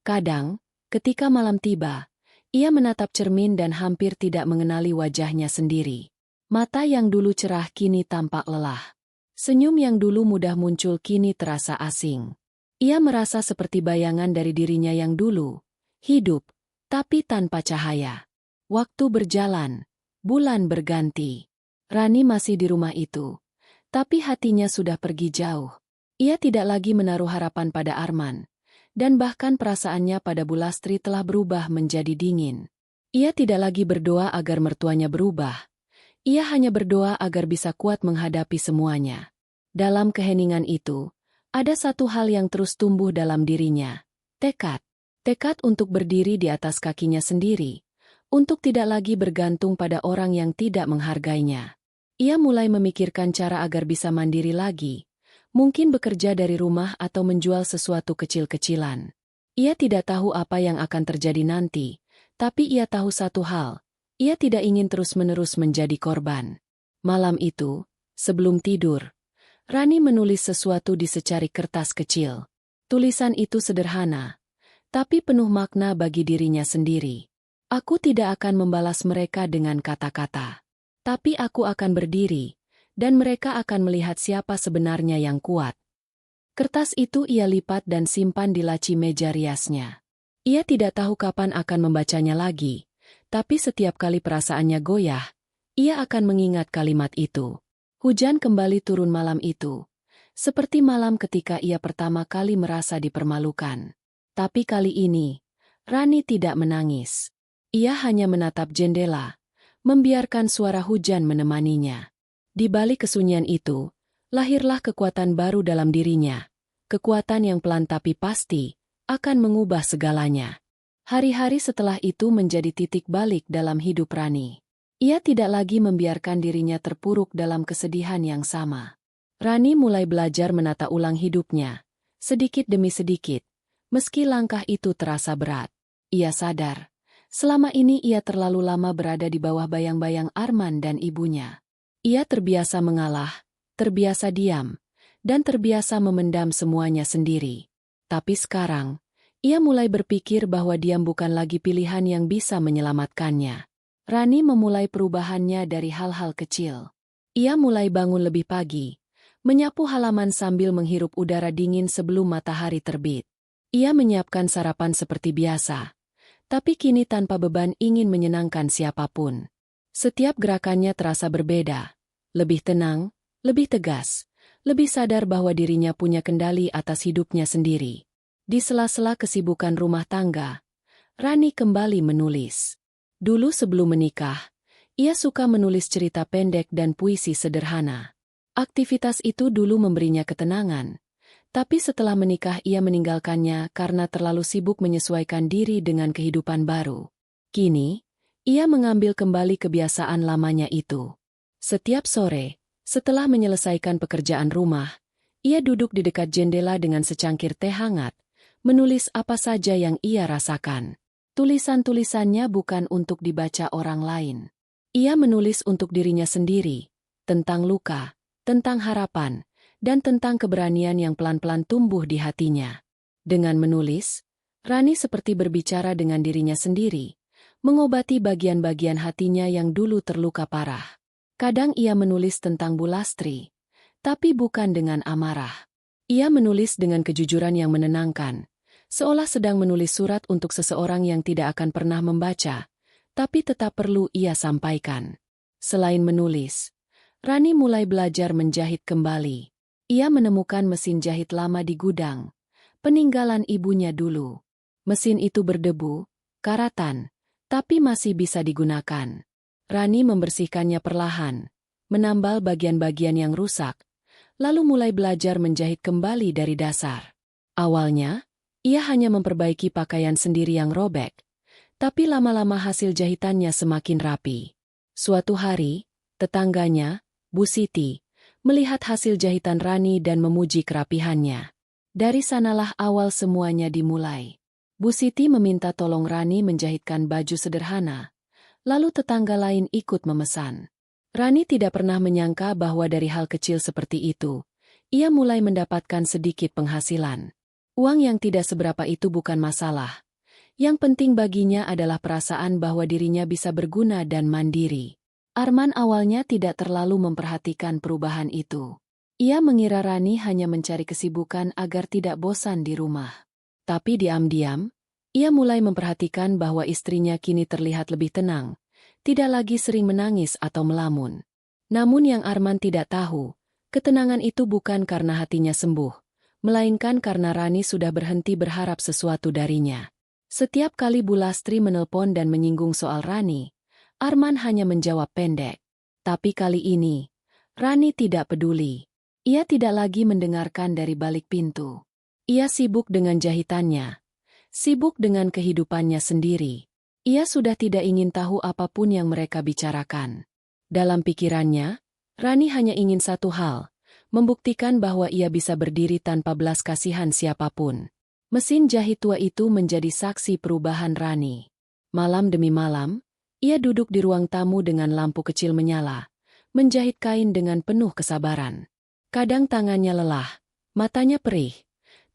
Kadang, ketika malam tiba, ia menatap cermin dan hampir tidak mengenali wajahnya sendiri. Mata yang dulu cerah kini tampak lelah. Senyum yang dulu mudah muncul kini terasa asing. Ia merasa seperti bayangan dari dirinya yang dulu, hidup, tapi tanpa cahaya. Waktu berjalan, bulan berganti. Rani masih di rumah itu, tapi hatinya sudah pergi jauh. Ia tidak lagi menaruh harapan pada Arman. Dan bahkan perasaannya pada Bu Lastri telah berubah menjadi dingin. Ia tidak lagi berdoa agar mertuanya berubah. Ia hanya berdoa agar bisa kuat menghadapi semuanya. Dalam keheningan itu, ada satu hal yang terus tumbuh dalam dirinya. Tekad. Tekad untuk berdiri di atas kakinya sendiri. Untuk tidak lagi bergantung pada orang yang tidak menghargainya. Ia mulai memikirkan cara agar bisa mandiri lagi. Mungkin bekerja dari rumah atau menjual sesuatu kecil-kecilan. Ia tidak tahu apa yang akan terjadi nanti, tapi ia tahu satu hal, ia tidak ingin terus-menerus menjadi korban. Malam itu, sebelum tidur, Rani menulis sesuatu di secari kertas kecil. Tulisan itu sederhana, tapi penuh makna bagi dirinya sendiri. Aku tidak akan membalas mereka dengan kata-kata, tapi aku akan berdiri, dan mereka akan melihat siapa sebenarnya yang kuat. Kertas itu ia lipat dan simpan di laci meja riasnya. Ia tidak tahu kapan akan membacanya lagi, tapi setiap kali perasaannya goyah, ia akan mengingat kalimat itu. Hujan kembali turun malam itu, seperti malam ketika ia pertama kali merasa dipermalukan. Tapi kali ini, Rani tidak menangis. Ia hanya menatap jendela, membiarkan suara hujan menemaninya. Di balik kesunyian itu, lahirlah kekuatan baru dalam dirinya. Kekuatan yang pelan tapi pasti, akan mengubah segalanya. Hari-hari setelah itu menjadi titik balik dalam hidup Rani. Ia tidak lagi membiarkan dirinya terpuruk dalam kesedihan yang sama. Rani mulai belajar menata ulang hidupnya, sedikit demi sedikit, meski langkah itu terasa berat. Ia sadar, selama ini ia terlalu lama berada di bawah bayang-bayang Arman dan ibunya. Ia terbiasa mengalah, terbiasa diam, dan terbiasa memendam semuanya sendiri. Tapi sekarang, ia mulai berpikir bahwa diam bukan lagi pilihan yang bisa menyelamatkannya. Rani memulai perubahannya dari hal-hal kecil. Ia mulai bangun lebih pagi, menyapu halaman sambil menghirup udara dingin sebelum matahari terbit. Ia menyiapkan sarapan seperti biasa, tapi kini tanpa beban ingin menyenangkan siapapun. Setiap gerakannya terasa berbeda, lebih tenang, lebih tegas, lebih sadar bahwa dirinya punya kendali atas hidupnya sendiri. Di sela-sela kesibukan rumah tangga, Rani kembali menulis. Dulu sebelum menikah, ia suka menulis cerita pendek dan puisi sederhana. Aktivitas itu dulu memberinya ketenangan, tapi setelah menikah ia meninggalkannya karena terlalu sibuk menyesuaikan diri dengan kehidupan baru. Kini, ia mengambil kembali kebiasaan lamanya itu. Setiap sore, setelah menyelesaikan pekerjaan rumah, ia duduk di dekat jendela dengan secangkir teh hangat, menulis apa saja yang ia rasakan. Tulisan-tulisannya bukan untuk dibaca orang lain. Ia menulis untuk dirinya sendiri, tentang luka, tentang harapan, dan tentang keberanian yang pelan-pelan tumbuh di hatinya. Dengan menulis, Rani seperti berbicara dengan dirinya sendiri, mengobati bagian-bagian hatinya yang dulu terluka parah. Kadang ia menulis tentang Bu Lastri, tapi bukan dengan amarah. Ia menulis dengan kejujuran yang menenangkan, seolah sedang menulis surat untuk seseorang yang tidak akan pernah membaca, tapi tetap perlu ia sampaikan. Selain menulis, Rani mulai belajar menjahit kembali. Ia menemukan mesin jahit lama di gudang, peninggalan ibunya dulu. Mesin itu berdebu, karatan, tapi masih bisa digunakan. Rani membersihkannya perlahan, menambal bagian-bagian yang rusak, lalu mulai belajar menjahit kembali dari dasar. Awalnya, ia hanya memperbaiki pakaian sendiri yang robek, tapi lama-lama hasil jahitannya semakin rapi. Suatu hari, tetangganya, Bu Siti, melihat hasil jahitan Rani dan memuji kerapihannya. Dari sanalah awal semuanya dimulai. Bu Siti meminta tolong Rani menjahitkan baju sederhana, lalu tetangga lain ikut memesan. Rani tidak pernah menyangka bahwa dari hal kecil seperti itu, ia mulai mendapatkan sedikit penghasilan. Uang yang tidak seberapa itu bukan masalah. Yang penting baginya adalah perasaan bahwa dirinya bisa berguna dan mandiri. Arman awalnya tidak terlalu memperhatikan perubahan itu. Ia mengira Rani hanya mencari kesibukan agar tidak bosan di rumah. Tapi diam-diam, ia mulai memperhatikan bahwa istrinya kini terlihat lebih tenang, tidak lagi sering menangis atau melamun. Namun yang Arman tidak tahu, ketenangan itu bukan karena hatinya sembuh, melainkan karena Rani sudah berhenti berharap sesuatu darinya. Setiap kali Bu Lastri menelpon dan menyinggung soal Rani, Arman hanya menjawab pendek. Tapi kali ini, Rani tidak peduli. Ia tidak lagi mendengarkan dari balik pintu. Ia sibuk dengan jahitannya, sibuk dengan kehidupannya sendiri. Ia sudah tidak ingin tahu apapun yang mereka bicarakan. Dalam pikirannya, Rani hanya ingin satu hal, membuktikan bahwa ia bisa berdiri tanpa belas kasihan siapapun. Mesin jahit tua itu menjadi saksi perubahan Rani. Malam demi malam, ia duduk di ruang tamu dengan lampu kecil menyala, menjahit kain dengan penuh kesabaran. Kadang tangannya lelah, matanya perih,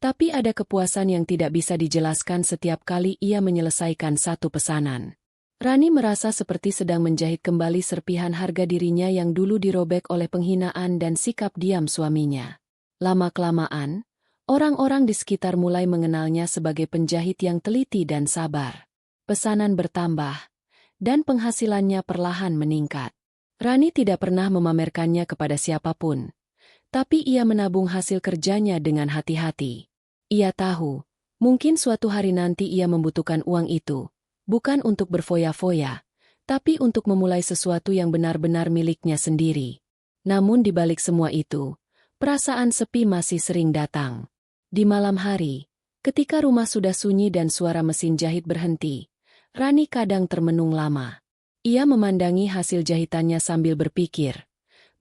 tapi ada kepuasan yang tidak bisa dijelaskan setiap kali ia menyelesaikan satu pesanan. Rani merasa seperti sedang menjahit kembali serpihan harga dirinya yang dulu dirobek oleh penghinaan dan sikap diam suaminya. Lama-kelamaan, orang-orang di sekitar mulai mengenalnya sebagai penjahit yang teliti dan sabar. Pesanan bertambah, dan penghasilannya perlahan meningkat. Rani tidak pernah memamerkannya kepada siapapun, tapi ia menabung hasil kerjanya dengan hati-hati. Ia tahu, mungkin suatu hari nanti ia membutuhkan uang itu, bukan untuk berfoya-foya, tapi untuk memulai sesuatu yang benar-benar miliknya sendiri. Namun di balik semua itu, perasaan sepi masih sering datang. Di malam hari, ketika rumah sudah sunyi dan suara mesin jahit berhenti, Rani kadang termenung lama. Ia memandangi hasil jahitannya sambil berpikir,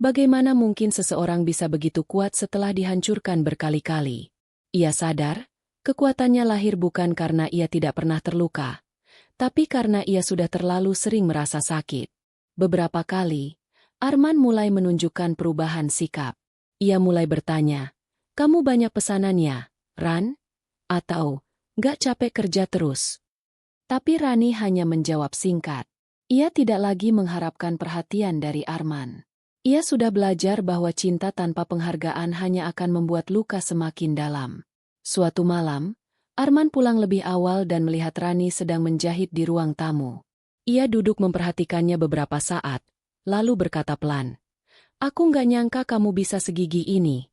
bagaimana mungkin seseorang bisa begitu kuat setelah dihancurkan berkali-kali? Ia sadar, kekuatannya lahir bukan karena ia tidak pernah terluka, tapi karena ia sudah terlalu sering merasa sakit. Beberapa kali, Arman mulai menunjukkan perubahan sikap. Ia mulai bertanya, "Kamu banyak pesanannya, Ran? Atau, gak capek kerja terus?" Tapi Rani hanya menjawab singkat. Ia tidak lagi mengharapkan perhatian dari Arman. Ia sudah belajar bahwa cinta tanpa penghargaan hanya akan membuat luka semakin dalam. Suatu malam, Arman pulang lebih awal dan melihat Rani sedang menjahit di ruang tamu. Ia duduk memperhatikannya beberapa saat, lalu berkata pelan, "Aku nggak nyangka kamu bisa segigi ini."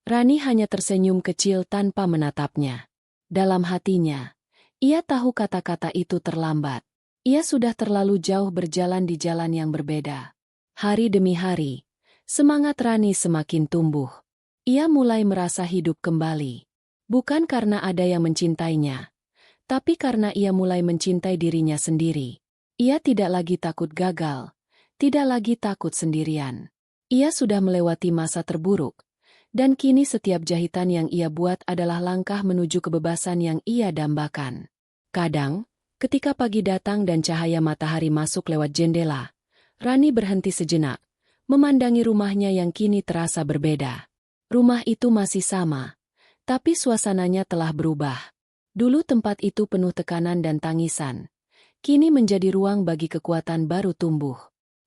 Rani hanya tersenyum kecil tanpa menatapnya. Dalam hatinya, ia tahu kata-kata itu terlambat. Ia sudah terlalu jauh berjalan di jalan yang berbeda. Hari demi hari, semangat Rani semakin tumbuh. Ia mulai merasa hidup kembali. Bukan karena ada yang mencintainya, tapi karena ia mulai mencintai dirinya sendiri. Ia tidak lagi takut gagal, tidak lagi takut sendirian. Ia sudah melewati masa terburuk, dan kini setiap jahitan yang ia buat adalah langkah menuju kebebasan yang ia dambakan. Kadang, ketika pagi datang dan cahaya matahari masuk lewat jendela, Rani berhenti sejenak, memandangi rumahnya yang kini terasa berbeda. Rumah itu masih sama, tapi suasananya telah berubah. Dulu tempat itu penuh tekanan dan tangisan, kini menjadi ruang bagi kekuatan baru tumbuh.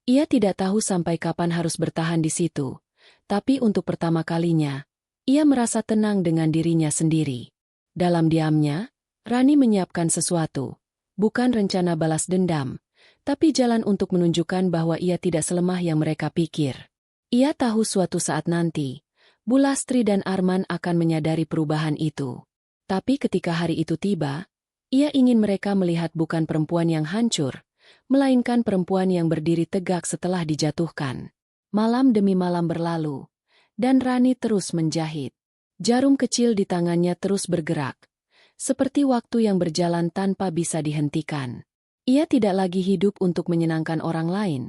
Ia tidak tahu sampai kapan harus bertahan di situ, tapi untuk pertama kalinya, ia merasa tenang dengan dirinya sendiri. Dalam diamnya, Rani menyiapkan sesuatu. Bukan rencana balas dendam, tapi jalan untuk menunjukkan bahwa ia tidak selemah yang mereka pikir. Ia tahu suatu saat nanti, Bulastri dan Arman akan menyadari perubahan itu. Tapi ketika hari itu tiba, ia ingin mereka melihat bukan perempuan yang hancur, melainkan perempuan yang berdiri tegak setelah dijatuhkan. Malam demi malam berlalu, dan Rani terus menjahit. Jarum kecil di tangannya terus bergerak, seperti waktu yang berjalan tanpa bisa dihentikan. Ia tidak lagi hidup untuk menyenangkan orang lain,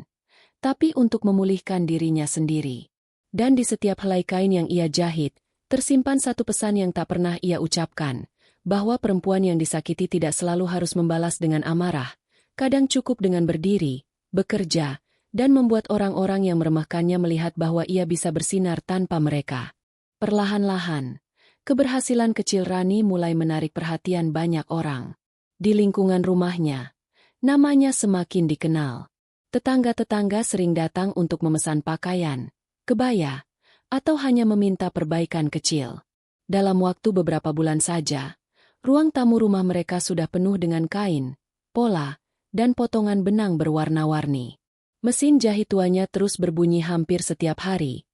tapi untuk memulihkan dirinya sendiri. Dan di setiap helai kain yang ia jahit, tersimpan satu pesan yang tak pernah ia ucapkan, bahwa perempuan yang disakiti tidak selalu harus membalas dengan amarah, kadang cukup dengan berdiri, bekerja, dan membuat orang-orang yang meremehkannya melihat bahwa ia bisa bersinar tanpa mereka. Perlahan-lahan, keberhasilan kecil Rani mulai menarik perhatian banyak orang. Di lingkungan rumahnya, namanya semakin dikenal. Tetangga-tetangga sering datang untuk memesan pakaian, kebaya, atau hanya meminta perbaikan kecil. Dalam waktu beberapa bulan saja, ruang tamu rumah mereka sudah penuh dengan kain, pola, dan potongan benang berwarna-warni. Mesin jahit tuanya terus berbunyi hampir setiap hari,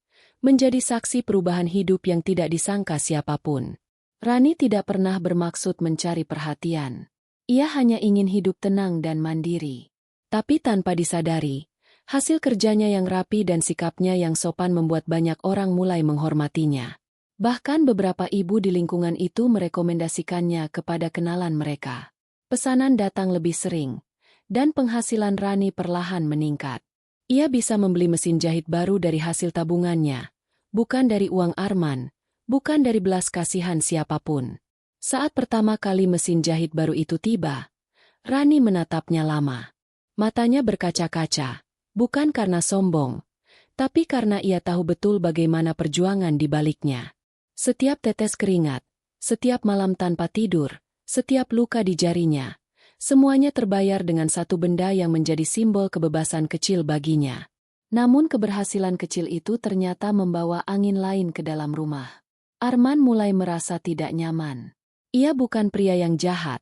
menjadi saksi perubahan hidup yang tidak disangka siapapun. Rani tidak pernah bermaksud mencari perhatian. Ia hanya ingin hidup tenang dan mandiri. Tapi tanpa disadari, hasil kerjanya yang rapi dan sikapnya yang sopan membuat banyak orang mulai menghormatinya. Bahkan beberapa ibu di lingkungan itu merekomendasikannya kepada kenalan mereka. Pesanan datang lebih sering, dan penghasilan Rani perlahan meningkat. Ia bisa membeli mesin jahit baru dari hasil tabungannya, bukan dari uang Arman, bukan dari belas kasihan siapapun. Saat pertama kali mesin jahit baru itu tiba, Rani menatapnya lama. Matanya berkaca-kaca, bukan karena sombong, tapi karena ia tahu betul bagaimana perjuangan di baliknya. Setiap tetes keringat, setiap malam tanpa tidur, setiap luka di jarinya, semuanya terbayar dengan satu benda yang menjadi simbol kebebasan kecil baginya. Namun keberhasilan kecil itu ternyata membawa angin lain ke dalam rumah. Arman mulai merasa tidak nyaman. Ia bukan pria yang jahat,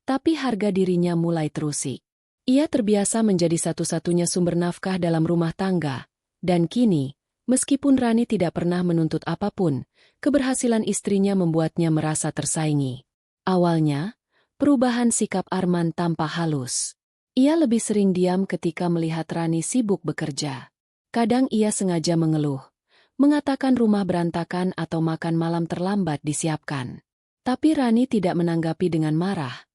tapi harga dirinya mulai terusik. Ia terbiasa menjadi satu-satunya sumber nafkah dalam rumah tangga, dan kini, meskipun Rani tidak pernah menuntut apapun, keberhasilan istrinya membuatnya merasa tersaingi. Awalnya, perubahan sikap Arman tampak halus. Ia lebih sering diam ketika melihat Rani sibuk bekerja. Kadang ia sengaja mengeluh, mengatakan rumah berantakan atau makan malam terlambat disiapkan. Tapi Rani tidak menanggapi dengan marah.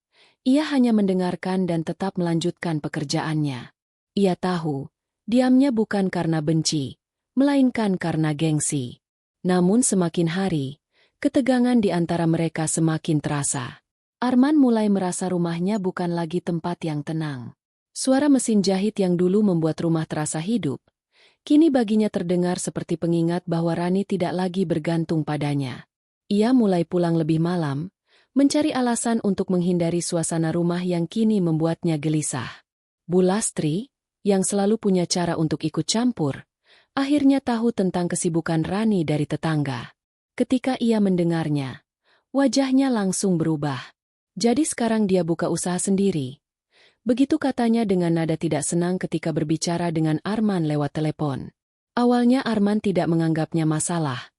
Ia hanya mendengarkan dan tetap melanjutkan pekerjaannya. Ia tahu, diamnya bukan karena benci, melainkan karena gengsi. Namun semakin hari, ketegangan di antara mereka semakin terasa. Arman mulai merasa rumahnya bukan lagi tempat yang tenang. Suara mesin jahit yang dulu membuat rumah terasa hidup, kini baginya terdengar seperti pengingat bahwa Rani tidak lagi bergantung padanya. Ia mulai pulang lebih malam, mencari alasan untuk menghindari suasana rumah yang kini membuatnya gelisah. Bulastri, yang selalu punya cara untuk ikut campur, akhirnya tahu tentang kesibukan Rani dari tetangga. Ketika ia mendengarnya, wajahnya langsung berubah. Jadi sekarang dia buka usaha sendiri. Begitu katanya dengan nada tidak senang ketika berbicara dengan Arman lewat telepon. Awalnya Arman tidak menganggapnya masalah,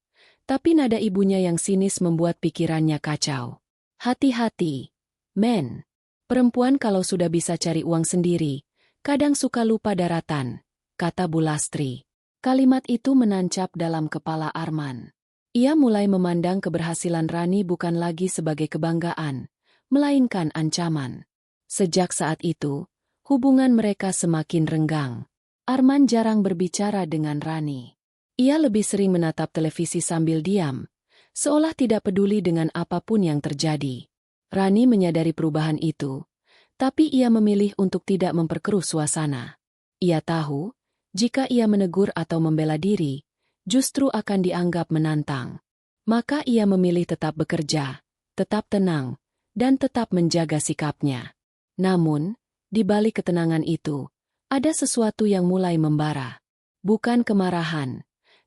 tapi nada ibunya yang sinis membuat pikirannya kacau. Hati-hati, men. Perempuan kalau sudah bisa cari uang sendiri, kadang suka lupa daratan, kata Bulastri. Kalimat itu menancap dalam kepala Arman. Ia mulai memandang keberhasilan Rani bukan lagi sebagai kebanggaan, melainkan ancaman. Sejak saat itu, hubungan mereka semakin renggang. Arman jarang berbicara dengan Rani. Ia lebih sering menatap televisi sambil diam, seolah tidak peduli dengan apapun yang terjadi. Rani menyadari perubahan itu, tapi ia memilih untuk tidak memperkeruh suasana. Ia tahu, jika ia menegur atau membela diri, justru akan dianggap menantang. Maka ia memilih tetap bekerja, tetap tenang, dan tetap menjaga sikapnya. Namun, di balik ketenangan itu, ada sesuatu yang mulai membara. Bukan kemarahan,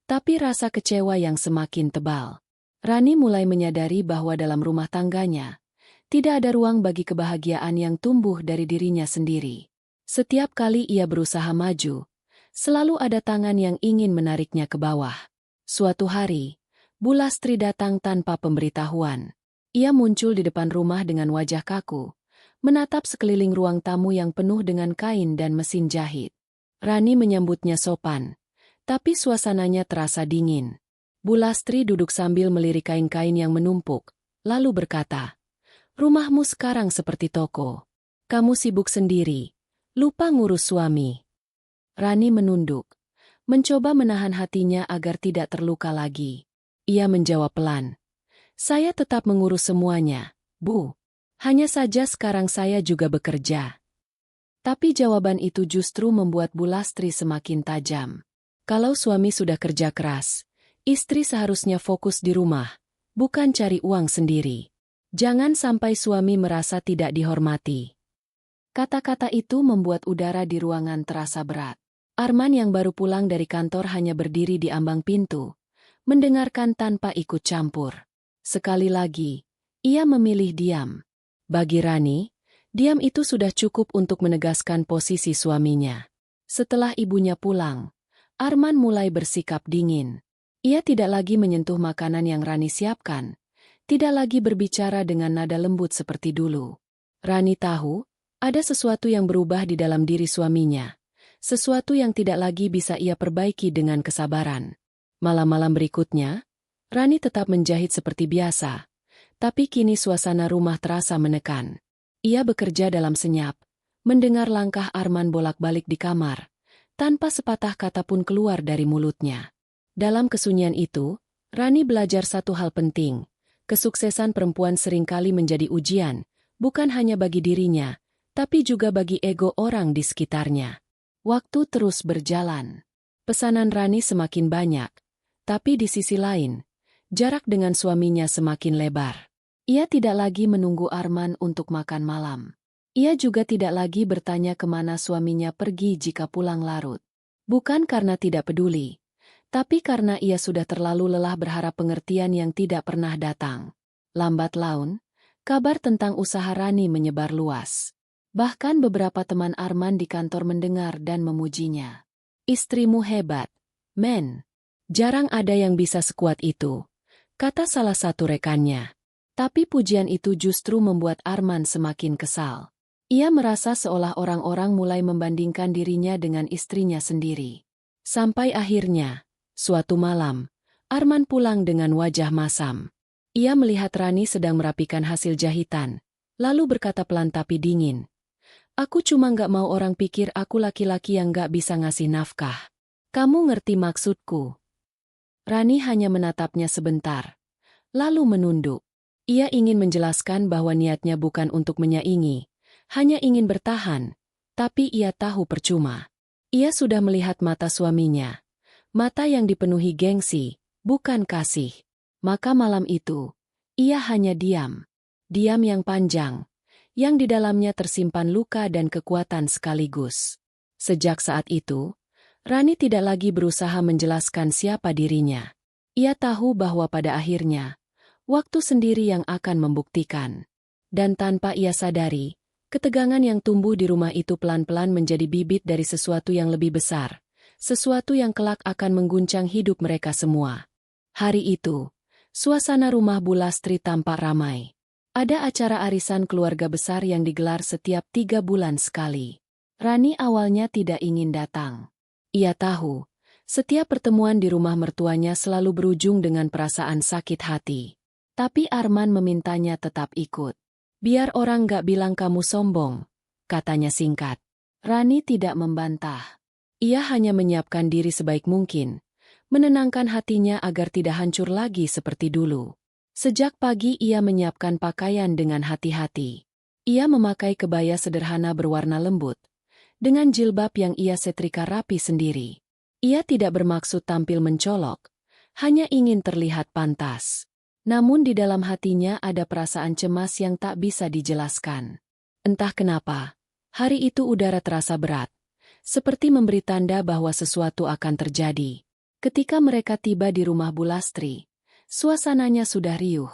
tapi rasa kecewa yang semakin tebal. Rani mulai menyadari bahwa dalam rumah tangganya, tidak ada ruang bagi kebahagiaan yang tumbuh dari dirinya sendiri. Setiap kali ia berusaha maju, selalu ada tangan yang ingin menariknya ke bawah. Suatu hari, Bu Lastri datang tanpa pemberitahuan. Ia muncul di depan rumah dengan wajah kaku, menatap sekeliling ruang tamu yang penuh dengan kain dan mesin jahit. Rani menyambutnya sopan, tapi suasananya terasa dingin. Bu Lastri duduk sambil melirik kain-kain yang menumpuk, lalu berkata, "Rumahmu sekarang seperti toko. Kamu sibuk sendiri, lupa ngurus suami." Rani menunduk, mencoba menahan hatinya agar tidak terluka lagi. Ia menjawab pelan, "Saya tetap mengurus semuanya, Bu. Hanya saja sekarang saya juga bekerja." Tapi jawaban itu justru membuat Bu Lastri semakin tajam. Kalau suami sudah kerja keras, istri seharusnya fokus di rumah, bukan cari uang sendiri. Jangan sampai suami merasa tidak dihormati. Kata-kata itu membuat udara di ruangan terasa berat. Arman yang baru pulang dari kantor hanya berdiri di ambang pintu, mendengarkan tanpa ikut campur. Sekali lagi, ia memilih diam. Bagi Rani, diam itu sudah cukup untuk menegaskan posisi suaminya. Setelah ibunya pulang, Arman mulai bersikap dingin. Ia tidak lagi menyentuh makanan yang Rani siapkan, tidak lagi berbicara dengan nada lembut seperti dulu. Rani tahu, ada sesuatu yang berubah di dalam diri suaminya, sesuatu yang tidak lagi bisa ia perbaiki dengan kesabaran. Malam-malam berikutnya, Rani tetap menjahit seperti biasa, tapi kini suasana rumah terasa menekan. Ia bekerja dalam senyap, mendengar langkah Arman bolak-balik di kamar, tanpa sepatah kata pun keluar dari mulutnya. Dalam kesunyian itu, Rani belajar satu hal penting. Kesuksesan perempuan seringkali menjadi ujian, bukan hanya bagi dirinya, tapi juga bagi ego orang di sekitarnya. Waktu terus berjalan. Pesanan Rani semakin banyak, tapi di sisi lain, jarak dengan suaminya semakin lebar. Ia tidak lagi menunggu Arman untuk makan malam. Ia juga tidak lagi bertanya kemana suaminya pergi jika pulang larut. Bukan karena tidak peduli, tapi karena ia sudah terlalu lelah berharap pengertian yang tidak pernah datang. Lambat laun, kabar tentang usaha Rani menyebar luas. Bahkan beberapa teman Arman di kantor mendengar dan memujinya. "Istrimu hebat, men. Jarang ada yang bisa sekuat itu," kata salah satu rekannya. Tapi pujian itu justru membuat Arman semakin kesal. Ia merasa seolah orang-orang mulai membandingkan dirinya dengan istrinya sendiri. Sampai akhirnya, suatu malam, Arman pulang dengan wajah masam. Ia melihat Rani sedang merapikan hasil jahitan, lalu berkata pelan tapi dingin, "Aku cuma nggak mau orang pikir aku laki-laki yang nggak bisa ngasih nafkah. Kamu ngerti maksudku?" Rani hanya menatapnya sebentar, lalu menunduk. Ia ingin menjelaskan bahwa niatnya bukan untuk menyaingi, hanya ingin bertahan, tapi ia tahu percuma. Ia sudah melihat mata suaminya, mata yang dipenuhi gengsi, bukan kasih. Maka malam itu, ia hanya diam. Diam yang panjang, yang di dalamnya tersimpan luka dan kekuatan sekaligus. Sejak saat itu, Rani tidak lagi berusaha menjelaskan siapa dirinya. Ia tahu bahwa pada akhirnya, waktu sendiri yang akan membuktikan. Dan tanpa ia sadari, ketegangan yang tumbuh di rumah itu pelan-pelan menjadi bibit dari sesuatu yang lebih besar, sesuatu yang kelak akan mengguncang hidup mereka semua. Hari itu, suasana rumah Bu Lastri tampak ramai. Ada acara arisan keluarga besar yang digelar setiap 3 bulan sekali. Rani awalnya tidak ingin datang. Ia tahu, setiap pertemuan di rumah mertuanya selalu berujung dengan perasaan sakit hati. Tapi Arman memintanya tetap ikut. "Biar orang gak bilang kamu sombong," katanya singkat. Rani tidak membantah. Ia hanya menyiapkan diri sebaik mungkin, menenangkan hatinya agar tidak hancur lagi seperti dulu. Sejak pagi ia menyiapkan pakaian dengan hati-hati. Ia memakai kebaya sederhana berwarna lembut, dengan jilbab yang ia setrika rapi sendiri. Ia tidak bermaksud tampil mencolok, hanya ingin terlihat pantas. Namun di dalam hatinya ada perasaan cemas yang tak bisa dijelaskan. Entah kenapa, hari itu udara terasa berat, seperti memberi tanda bahwa sesuatu akan terjadi. Ketika mereka tiba di rumah Bu Lastri, Suasananya sudah riuh.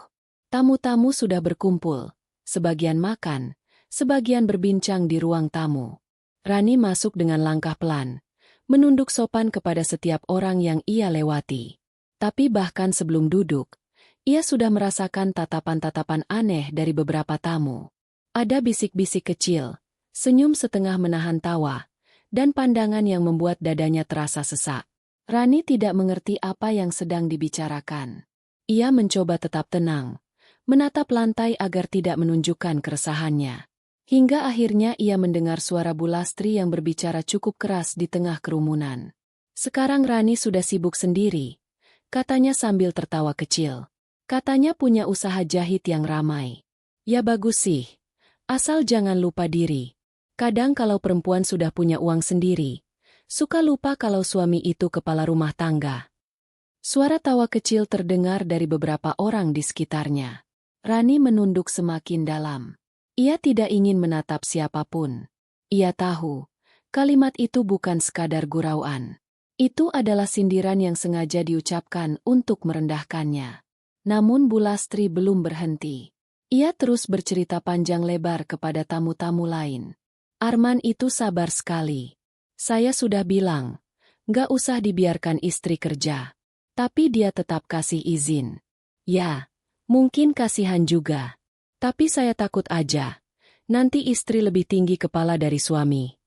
Tamu-tamu sudah berkumpul, sebagian makan, sebagian berbincang di ruang tamu. Rani masuk dengan langkah pelan, menunduk sopan kepada setiap orang yang ia lewati. Tapi bahkan sebelum duduk, ia sudah merasakan tatapan-tatapan aneh dari beberapa tamu. Ada bisik-bisik kecil, senyum setengah menahan tawa, dan pandangan yang membuat dadanya terasa sesak. Rani tidak mengerti apa yang sedang dibicarakan. Ia mencoba tetap tenang, menatap lantai agar tidak menunjukkan keresahannya. Hingga akhirnya ia mendengar suara Bu Lastri yang berbicara cukup keras di tengah kerumunan. Sekarang Rani sudah sibuk sendiri, katanya sambil tertawa kecil. Katanya punya usaha jahit yang ramai. Ya bagus sih, asal jangan lupa diri. Kadang kalau perempuan sudah punya uang sendiri, suka lupa kalau suami itu kepala rumah tangga. Suara tawa kecil terdengar dari beberapa orang di sekitarnya. Rani menunduk semakin dalam. Ia tidak ingin menatap siapapun. Ia tahu, kalimat itu bukan sekadar gurauan. Itu adalah sindiran yang sengaja diucapkan untuk merendahkannya. Namun Bu Lastri belum berhenti. Ia terus bercerita panjang lebar kepada tamu-tamu lain. Arman itu sabar sekali. Saya sudah bilang, nggak usah dibiarkan istri kerja. Tapi dia tetap kasih izin. Ya, mungkin kasihan juga. Tapi saya takut aja. Nanti istri lebih tinggi kepala dari suami.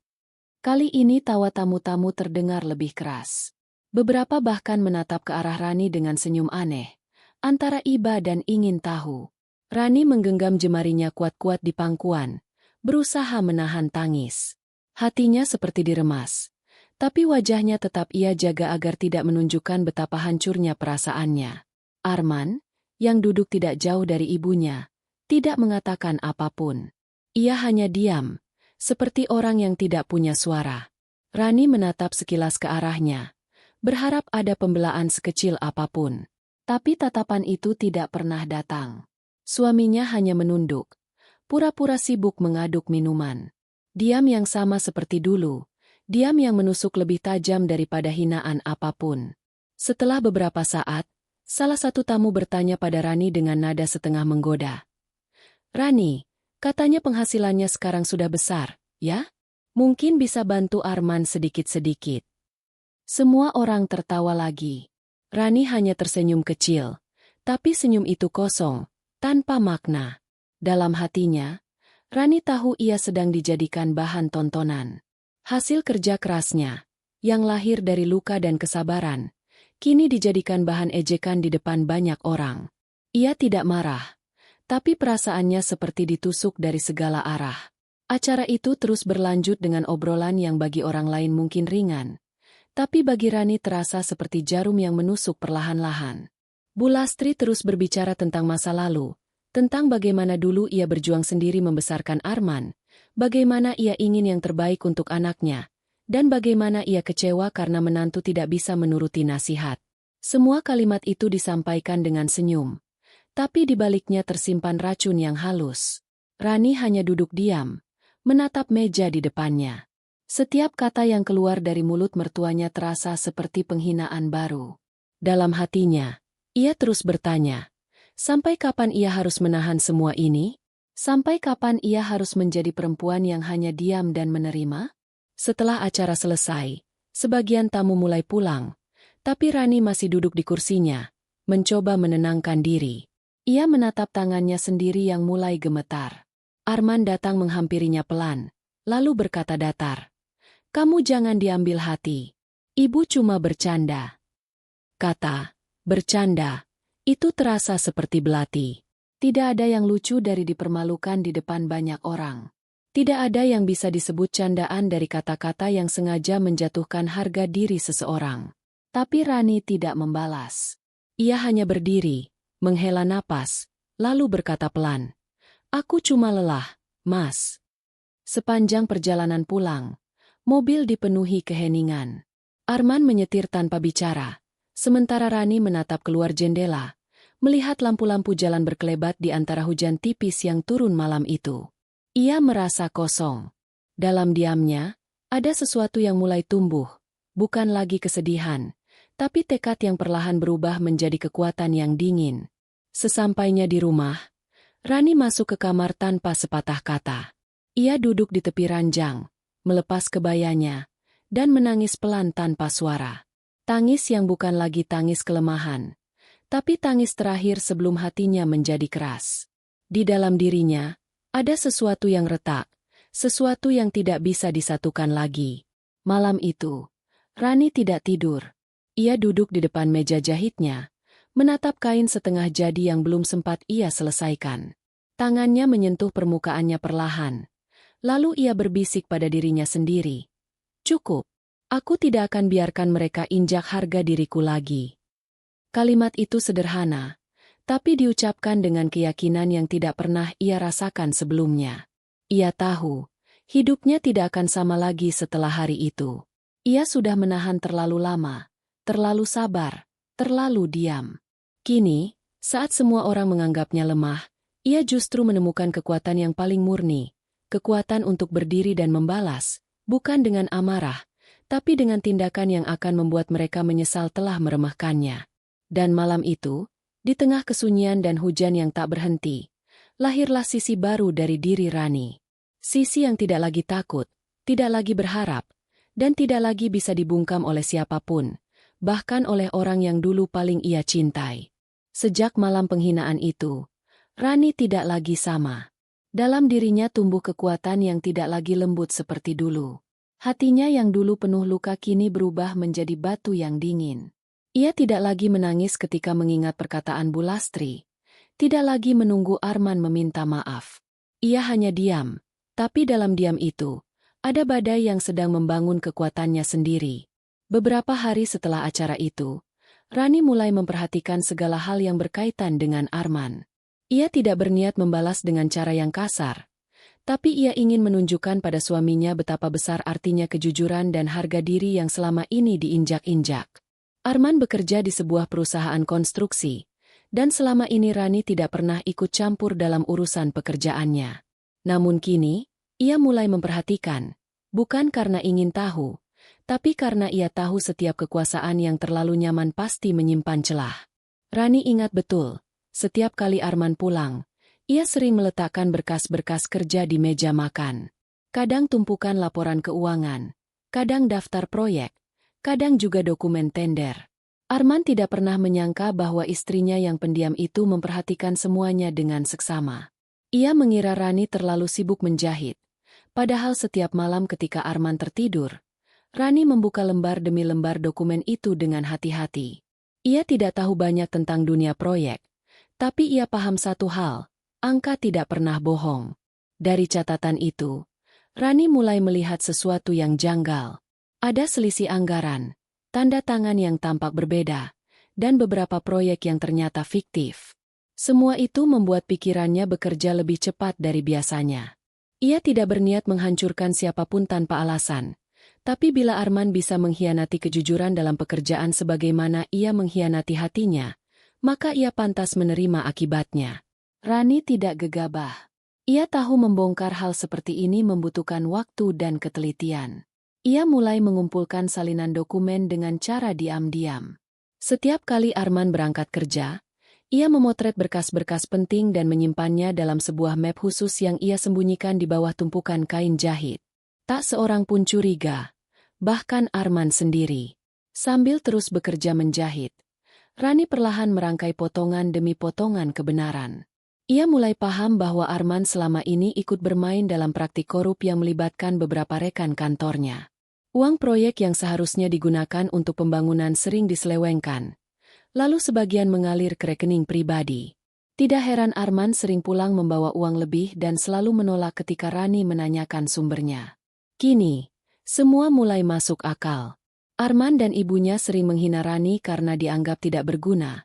Kali ini tawa tamu-tamu terdengar lebih keras. Beberapa bahkan menatap ke arah Rani dengan senyum aneh, antara iba dan ingin tahu. Rani menggenggam jemarinya kuat-kuat di pangkuan, berusaha menahan tangis. Hatinya seperti diremas, tapi wajahnya tetap ia jaga agar tidak menunjukkan betapa hancurnya perasaannya. Arman, yang duduk tidak jauh dari ibunya, tidak mengatakan apapun. Ia hanya diam, seperti orang yang tidak punya suara. Rani menatap sekilas ke arahnya, berharap ada pembelaan sekecil apapun. Tapi tatapan itu tidak pernah datang. Suaminya hanya menunduk, pura-pura sibuk mengaduk minuman. Diam yang sama seperti dulu, diam yang menusuk lebih tajam daripada hinaan apapun. Setelah beberapa saat, salah satu tamu bertanya pada Rani dengan nada setengah menggoda. Rani, katanya penghasilannya sekarang sudah besar, ya? Mungkin bisa bantu Arman sedikit-sedikit. Semua orang tertawa lagi. Rani hanya tersenyum kecil, tapi senyum itu kosong, tanpa makna. Dalam hatinya, Rani tahu ia sedang dijadikan bahan tontonan. Hasil kerja kerasnya, yang lahir dari luka dan kesabaran, kini dijadikan bahan ejekan di depan banyak orang. Ia tidak marah, tapi perasaannya seperti ditusuk dari segala arah. Acara itu terus berlanjut dengan obrolan yang bagi orang lain mungkin ringan, tapi bagi Rani terasa seperti jarum yang menusuk perlahan-lahan. Bu Lastri terus berbicara tentang masa lalu, tentang bagaimana dulu ia berjuang sendiri membesarkan Arman, bagaimana ia ingin yang terbaik untuk anaknya, dan bagaimana ia kecewa karena menantu tidak bisa menuruti nasihat. Semua kalimat itu disampaikan dengan senyum, tapi di baliknya tersimpan racun yang halus. Rani hanya duduk diam, menatap meja di depannya. Setiap kata yang keluar dari mulut mertuanya terasa seperti penghinaan baru. Dalam hatinya, ia terus bertanya, sampai kapan ia harus menahan semua ini? Sampai kapan ia harus menjadi perempuan yang hanya diam dan menerima? Setelah acara selesai, sebagian tamu mulai pulang, tapi Rani masih duduk di kursinya, mencoba menenangkan diri. Ia menatap tangannya sendiri yang mulai gemetar. Arman datang menghampirinya pelan, lalu berkata datar, "Kamu jangan diambil hati. Ibu cuma bercanda." Kata bercanda itu terasa seperti belati. Tidak ada yang lucu dari dipermalukan di depan banyak orang. Tidak ada yang bisa disebut candaan dari kata-kata yang sengaja menjatuhkan harga diri seseorang. Tapi Rani tidak membalas. Ia hanya berdiri, menghela napas, lalu berkata pelan, "Aku cuma lelah, Mas." Sepanjang perjalanan pulang, mobil dipenuhi keheningan. Arman menyetir tanpa bicara, sementara Rani menatap keluar jendela, melihat lampu-lampu jalan berkelebat di antara hujan tipis yang turun malam itu. Ia merasa kosong. Dalam diamnya, ada sesuatu yang mulai tumbuh, bukan lagi kesedihan, Tapi tekad yang perlahan berubah menjadi kekuatan yang dingin. Sesampainya di rumah, Rani masuk ke kamar tanpa sepatah kata. Ia duduk di tepi ranjang, melepas kebayanya, dan menangis pelan tanpa suara. Tangis yang bukan lagi tangis kelemahan, tapi tangis terakhir sebelum hatinya menjadi keras. Di dalam dirinya, ada sesuatu yang retak, sesuatu yang tidak bisa disatukan lagi. Malam itu, Rani tidak tidur. Ia duduk di depan meja jahitnya, menatap kain setengah jadi yang belum sempat ia selesaikan. Tangannya menyentuh permukaannya perlahan. Lalu ia berbisik pada dirinya sendiri. Cukup. Aku tidak akan biarkan mereka injak harga diriku lagi. Kalimat itu sederhana, tapi diucapkan dengan keyakinan yang tidak pernah ia rasakan sebelumnya. Ia tahu, hidupnya tidak akan sama lagi setelah hari itu. Ia sudah menahan terlalu lama, terlalu sabar, terlalu diam. Kini, saat semua orang menganggapnya lemah, ia justru menemukan kekuatan yang paling murni, kekuatan untuk berdiri dan membalas, bukan dengan amarah, tapi dengan tindakan yang akan membuat mereka menyesal telah meremehkannya. Dan malam itu, di tengah kesunyian dan hujan yang tak berhenti, lahirlah sisi baru dari diri Rani. Sisi yang tidak lagi takut, tidak lagi berharap, dan tidak lagi bisa dibungkam oleh siapapun, bahkan oleh orang yang dulu paling ia cintai. Sejak malam penghinaan itu, Rani tidak lagi sama. Dalam dirinya tumbuh kekuatan yang tidak lagi lembut seperti dulu. Hatinya yang dulu penuh luka kini berubah menjadi batu yang dingin. Ia tidak lagi menangis ketika mengingat perkataan Bu Lastri. Tidak lagi menunggu Arman meminta maaf. Ia hanya diam, tapi dalam diam itu, ada badai yang sedang membangun kekuatannya sendiri. Beberapa hari setelah acara itu, Rani mulai memperhatikan segala hal yang berkaitan dengan Arman. Ia tidak berniat membalas dengan cara yang kasar. Tapi ia ingin menunjukkan pada suaminya betapa besar artinya kejujuran dan harga diri yang selama ini diinjak-injak. Arman bekerja di sebuah perusahaan konstruksi, dan selama ini Rani tidak pernah ikut campur dalam urusan pekerjaannya. Namun kini, ia mulai memperhatikan, bukan karena ingin tahu, tapi karena ia tahu setiap kekuasaan yang terlalu nyaman pasti menyimpan celah. Rani ingat betul, setiap kali Arman pulang, ia sering meletakkan berkas-berkas kerja di meja makan. Kadang tumpukan laporan keuangan, kadang daftar proyek, kadang juga dokumen tender. Arman tidak pernah menyangka bahwa istrinya yang pendiam itu memperhatikan semuanya dengan seksama. Ia mengira Rani terlalu sibuk menjahit. Padahal setiap malam ketika Arman tertidur, Rani membuka lembar demi lembar dokumen itu dengan hati-hati. Ia tidak tahu banyak tentang dunia proyek, tapi ia paham satu hal. Angka tidak pernah bohong. Dari catatan itu, Rani mulai melihat sesuatu yang janggal. Ada selisih anggaran, tanda tangan yang tampak berbeda, dan beberapa proyek yang ternyata fiktif. Semua itu membuat pikirannya bekerja lebih cepat dari biasanya. Ia tidak berniat menghancurkan siapapun tanpa alasan, tapi bila Arman bisa mengkhianati kejujuran dalam pekerjaan sebagaimana ia mengkhianati hatinya, maka ia pantas menerima akibatnya. Rani tidak gegabah. Ia tahu membongkar hal seperti ini membutuhkan waktu dan ketelitian. Ia mulai mengumpulkan salinan dokumen dengan cara diam-diam. Setiap kali Arman berangkat kerja, ia memotret berkas-berkas penting dan menyimpannya dalam sebuah map khusus yang ia sembunyikan di bawah tumpukan kain jahit. Tak seorang pun curiga, bahkan Arman sendiri. Sambil terus bekerja menjahit, Rani perlahan merangkai potongan demi potongan kebenaran. Ia mulai paham bahwa Arman selama ini ikut bermain dalam praktik korup yang melibatkan beberapa rekan kantornya. Uang proyek yang seharusnya digunakan untuk pembangunan sering diselewengkan, lalu sebagian mengalir ke rekening pribadi. Tidak heran Arman sering pulang membawa uang lebih dan selalu menolak ketika Rani menanyakan sumbernya. Kini, semua mulai masuk akal. Arman dan ibunya sering menghina Rani karena dianggap tidak berguna.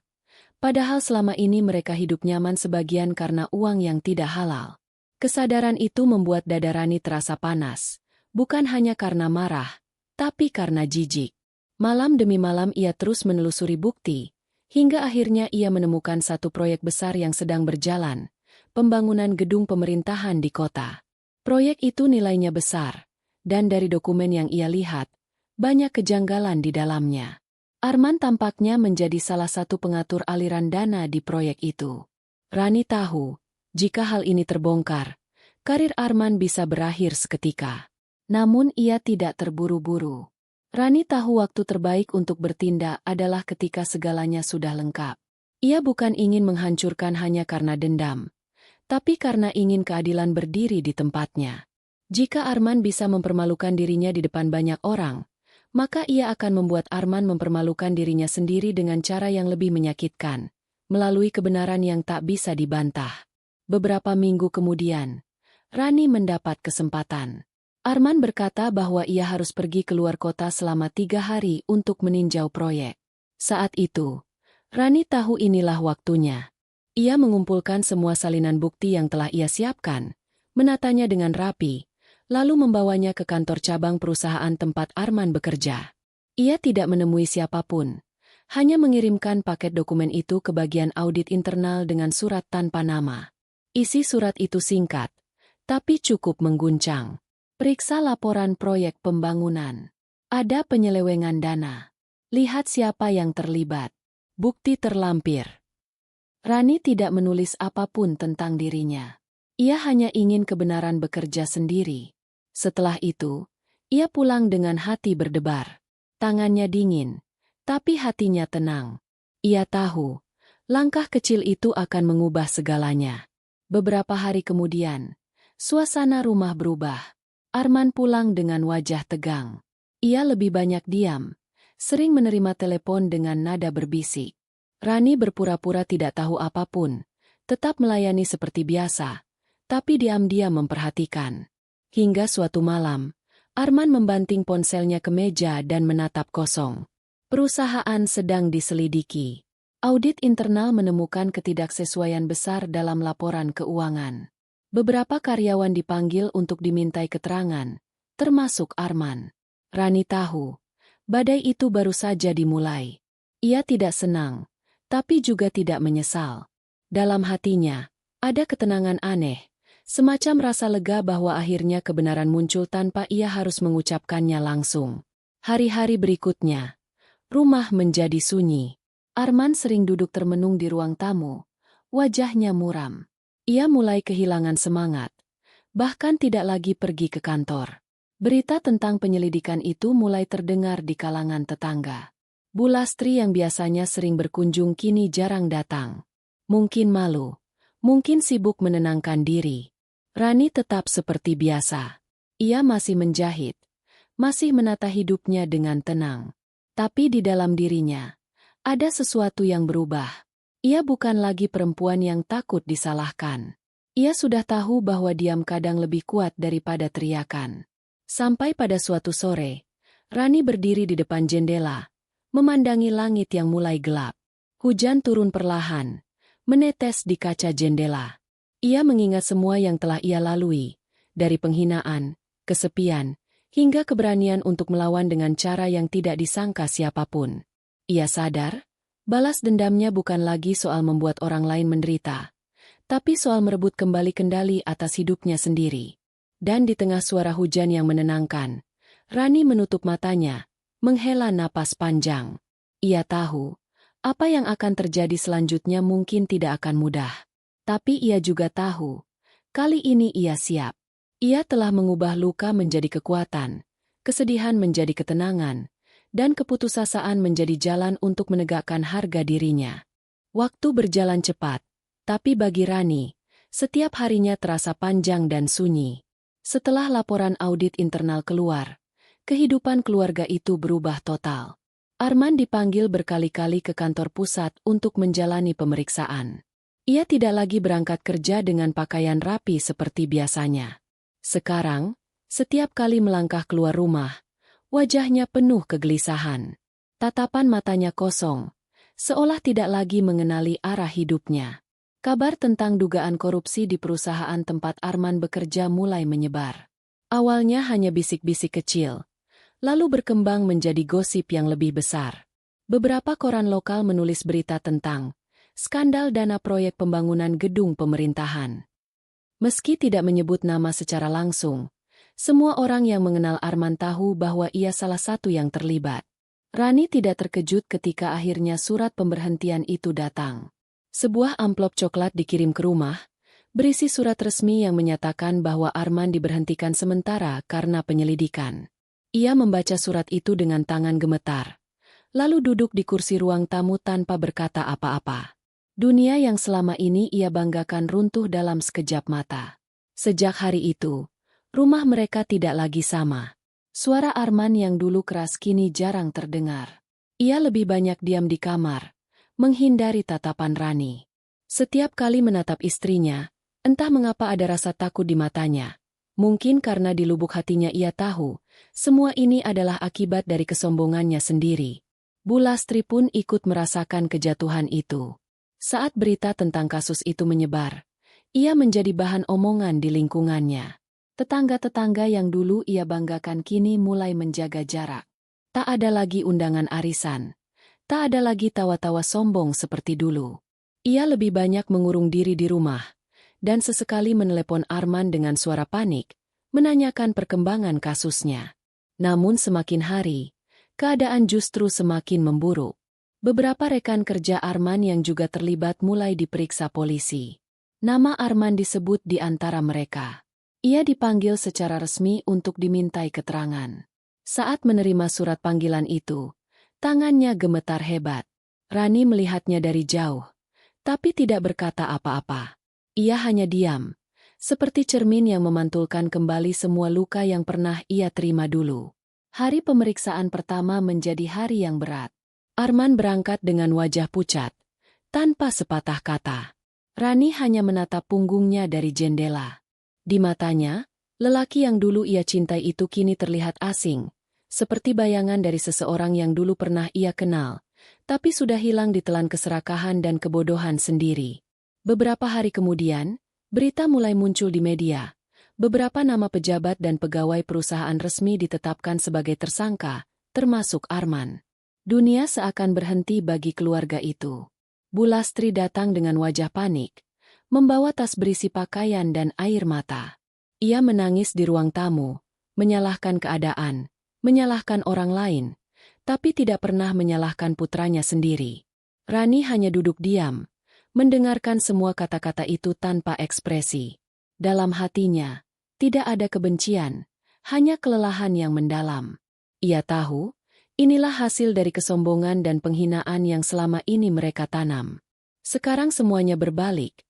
Padahal selama ini mereka hidup nyaman sebagian karena uang yang tidak halal. Kesadaran itu membuat dada Rani terasa panas, bukan hanya karena marah, tapi karena jijik. Malam demi malam ia terus menelusuri bukti, hingga akhirnya ia menemukan satu proyek besar yang sedang berjalan, pembangunan gedung pemerintahan di kota. Proyek itu nilainya besar, dan dari dokumen yang ia lihat, banyak kejanggalan di dalamnya. Arman tampaknya menjadi salah satu pengatur aliran dana di proyek itu. Rani tahu, jika hal ini terbongkar, karir Arman bisa berakhir seketika. Namun ia tidak terburu-buru. Rani tahu waktu terbaik untuk bertindak adalah ketika segalanya sudah lengkap. Ia bukan ingin menghancurkan hanya karena dendam, tapi karena ingin keadilan berdiri di tempatnya. Jika Arman bisa mempermalukan dirinya di depan banyak orang, maka ia akan membuat Arman mempermalukan dirinya sendiri dengan cara yang lebih menyakitkan, melalui kebenaran yang tak bisa dibantah. Beberapa minggu kemudian, Rani mendapat kesempatan. Arman berkata bahwa ia harus pergi keluar kota selama 3 hari untuk meninjau proyek. Saat itu, Rani tahu inilah waktunya. Ia mengumpulkan semua salinan bukti yang telah ia siapkan, menatanya dengan rapi, lalu membawanya ke kantor cabang perusahaan tempat Arman bekerja. Ia tidak menemui siapapun, hanya mengirimkan paket dokumen itu ke bagian audit internal dengan surat tanpa nama. Isi surat itu singkat, tapi cukup mengguncang. Periksa laporan proyek pembangunan. Ada penyelewengan dana. Lihat siapa yang terlibat. Bukti terlampir. Rani tidak menulis apapun tentang dirinya. Ia hanya ingin kebenaran bekerja sendiri. Setelah itu, ia pulang dengan hati berdebar. Tangannya dingin, tapi hatinya tenang. Ia tahu, langkah kecil itu akan mengubah segalanya. Beberapa hari kemudian, suasana rumah berubah. Arman pulang dengan wajah tegang. Ia lebih banyak diam, sering menerima telepon dengan nada berbisik. Rani berpura-pura tidak tahu apapun, tetap melayani seperti biasa, tapi diam-diam memperhatikan. Hingga suatu malam, Arman membanting ponselnya ke meja dan menatap kosong. Perusahaan sedang diselidiki. Audit internal menemukan ketidaksesuaian besar dalam laporan keuangan. Beberapa karyawan dipanggil untuk dimintai keterangan, termasuk Arman. Rani tahu, badai itu baru saja dimulai. Ia tidak senang, tapi juga tidak menyesal. Dalam hatinya, ada ketenangan aneh. Semacam rasa lega bahwa akhirnya kebenaran muncul tanpa ia harus mengucapkannya langsung. Hari-hari berikutnya, rumah menjadi sunyi. Arman sering duduk termenung di ruang tamu. Wajahnya muram. Ia mulai kehilangan semangat. Bahkan tidak lagi pergi ke kantor. Berita tentang penyelidikan itu mulai terdengar di kalangan tetangga. Bu Lastri yang biasanya sering berkunjung kini jarang datang. Mungkin malu. Mungkin sibuk menenangkan diri. Rani tetap seperti biasa. Ia masih menjahit, masih menata hidupnya dengan tenang. Tapi di dalam dirinya, ada sesuatu yang berubah. Ia bukan lagi perempuan yang takut disalahkan. Ia sudah tahu bahwa diam kadang lebih kuat daripada teriakan. Sampai pada suatu sore, Rani berdiri di depan jendela, memandangi langit yang mulai gelap. Hujan turun perlahan, menetes di kaca jendela. Ia mengingat semua yang telah ia lalui, dari penghinaan, kesepian, hingga keberanian untuk melawan dengan cara yang tidak disangka siapapun. Ia sadar, balas dendamnya bukan lagi soal membuat orang lain menderita, tapi soal merebut kembali kendali atas hidupnya sendiri. Dan di tengah suara hujan yang menenangkan, Rani menutup matanya, menghela napas panjang. Ia tahu, apa yang akan terjadi selanjutnya mungkin tidak akan mudah. Tapi ia juga tahu, kali ini ia siap. Ia telah mengubah luka menjadi kekuatan, kesedihan menjadi ketenangan, dan keputusasaan menjadi jalan untuk menegakkan harga dirinya. Waktu berjalan cepat, tapi bagi Rani, setiap harinya terasa panjang dan sunyi. Setelah laporan audit internal keluar, kehidupan keluarga itu berubah total. Arman dipanggil berkali-kali ke kantor pusat untuk menjalani pemeriksaan. Ia tidak lagi berangkat kerja dengan pakaian rapi seperti biasanya. Sekarang, setiap kali melangkah keluar rumah, wajahnya penuh kegelisahan. Tatapan matanya kosong, seolah tidak lagi mengenali arah hidupnya. Kabar tentang dugaan korupsi di perusahaan tempat Arman bekerja mulai menyebar. Awalnya hanya bisik-bisik kecil, lalu berkembang menjadi gosip yang lebih besar. Beberapa koran lokal menulis berita tentang skandal dana proyek pembangunan gedung pemerintahan. Meski tidak menyebut nama secara langsung, semua orang yang mengenal Arman tahu bahwa ia salah satu yang terlibat. Rani tidak terkejut ketika akhirnya surat pemberhentian itu datang. Sebuah amplop coklat dikirim ke rumah, berisi surat resmi yang menyatakan bahwa Arman diberhentikan sementara karena penyelidikan. Ia membaca surat itu dengan tangan gemetar, lalu duduk di kursi ruang tamu tanpa berkata apa-apa. Dunia yang selama ini ia banggakan runtuh dalam sekejap mata. Sejak hari itu, rumah mereka tidak lagi sama. Suara Arman yang dulu keras kini jarang terdengar. Ia lebih banyak diam di kamar, menghindari tatapan Rani. Setiap kali menatap istrinya, entah mengapa ada rasa takut di matanya. Mungkin karena di lubuk hatinya ia tahu, semua ini adalah akibat dari kesombongannya sendiri. Bu Lastri pun ikut merasakan kejatuhan itu. Saat berita tentang kasus itu menyebar, ia menjadi bahan omongan di lingkungannya. Tetangga-tetangga yang dulu ia banggakan kini mulai menjaga jarak. Tak ada lagi undangan arisan. Tak ada lagi tawa-tawa sombong seperti dulu. Ia lebih banyak mengurung diri di rumah, dan sesekali menelepon Arman dengan suara panik, menanyakan perkembangan kasusnya. Namun semakin hari, keadaan justru semakin memburuk. Beberapa rekan kerja Arman yang juga terlibat mulai diperiksa polisi. Nama Arman disebut di antara mereka. Ia dipanggil secara resmi untuk dimintai keterangan. Saat menerima surat panggilan itu, tangannya gemetar hebat. Rani melihatnya dari jauh, tapi tidak berkata apa-apa. Ia hanya diam, seperti cermin yang memantulkan kembali semua luka yang pernah ia terima dulu. Hari pemeriksaan pertama menjadi hari yang berat. Arman berangkat dengan wajah pucat, tanpa sepatah kata. Rani hanya menatap punggungnya dari jendela. Di matanya, lelaki yang dulu ia cintai itu kini terlihat asing, seperti bayangan dari seseorang yang dulu pernah ia kenal, tapi sudah hilang ditelan keserakahan dan kebodohan sendiri. Beberapa hari kemudian, berita mulai muncul di media. Beberapa nama pejabat dan pegawai perusahaan resmi ditetapkan sebagai tersangka, termasuk Arman. Dunia seakan berhenti bagi keluarga itu. Bu Lastri datang dengan wajah panik, membawa tas berisi pakaian dan air mata. Ia menangis di ruang tamu, menyalahkan keadaan, menyalahkan orang lain, tapi tidak pernah menyalahkan putranya sendiri. Rani hanya duduk diam, mendengarkan semua kata-kata itu tanpa ekspresi. Dalam hatinya, tidak ada kebencian, hanya kelelahan yang mendalam. Ia tahu, inilah hasil dari kesombongan dan penghinaan yang selama ini mereka tanam. Sekarang semuanya berbalik,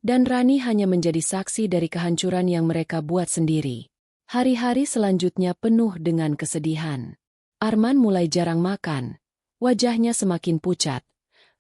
dan Rani hanya menjadi saksi dari kehancuran yang mereka buat sendiri. Hari-hari selanjutnya penuh dengan kesedihan. Arman mulai jarang makan, wajahnya semakin pucat,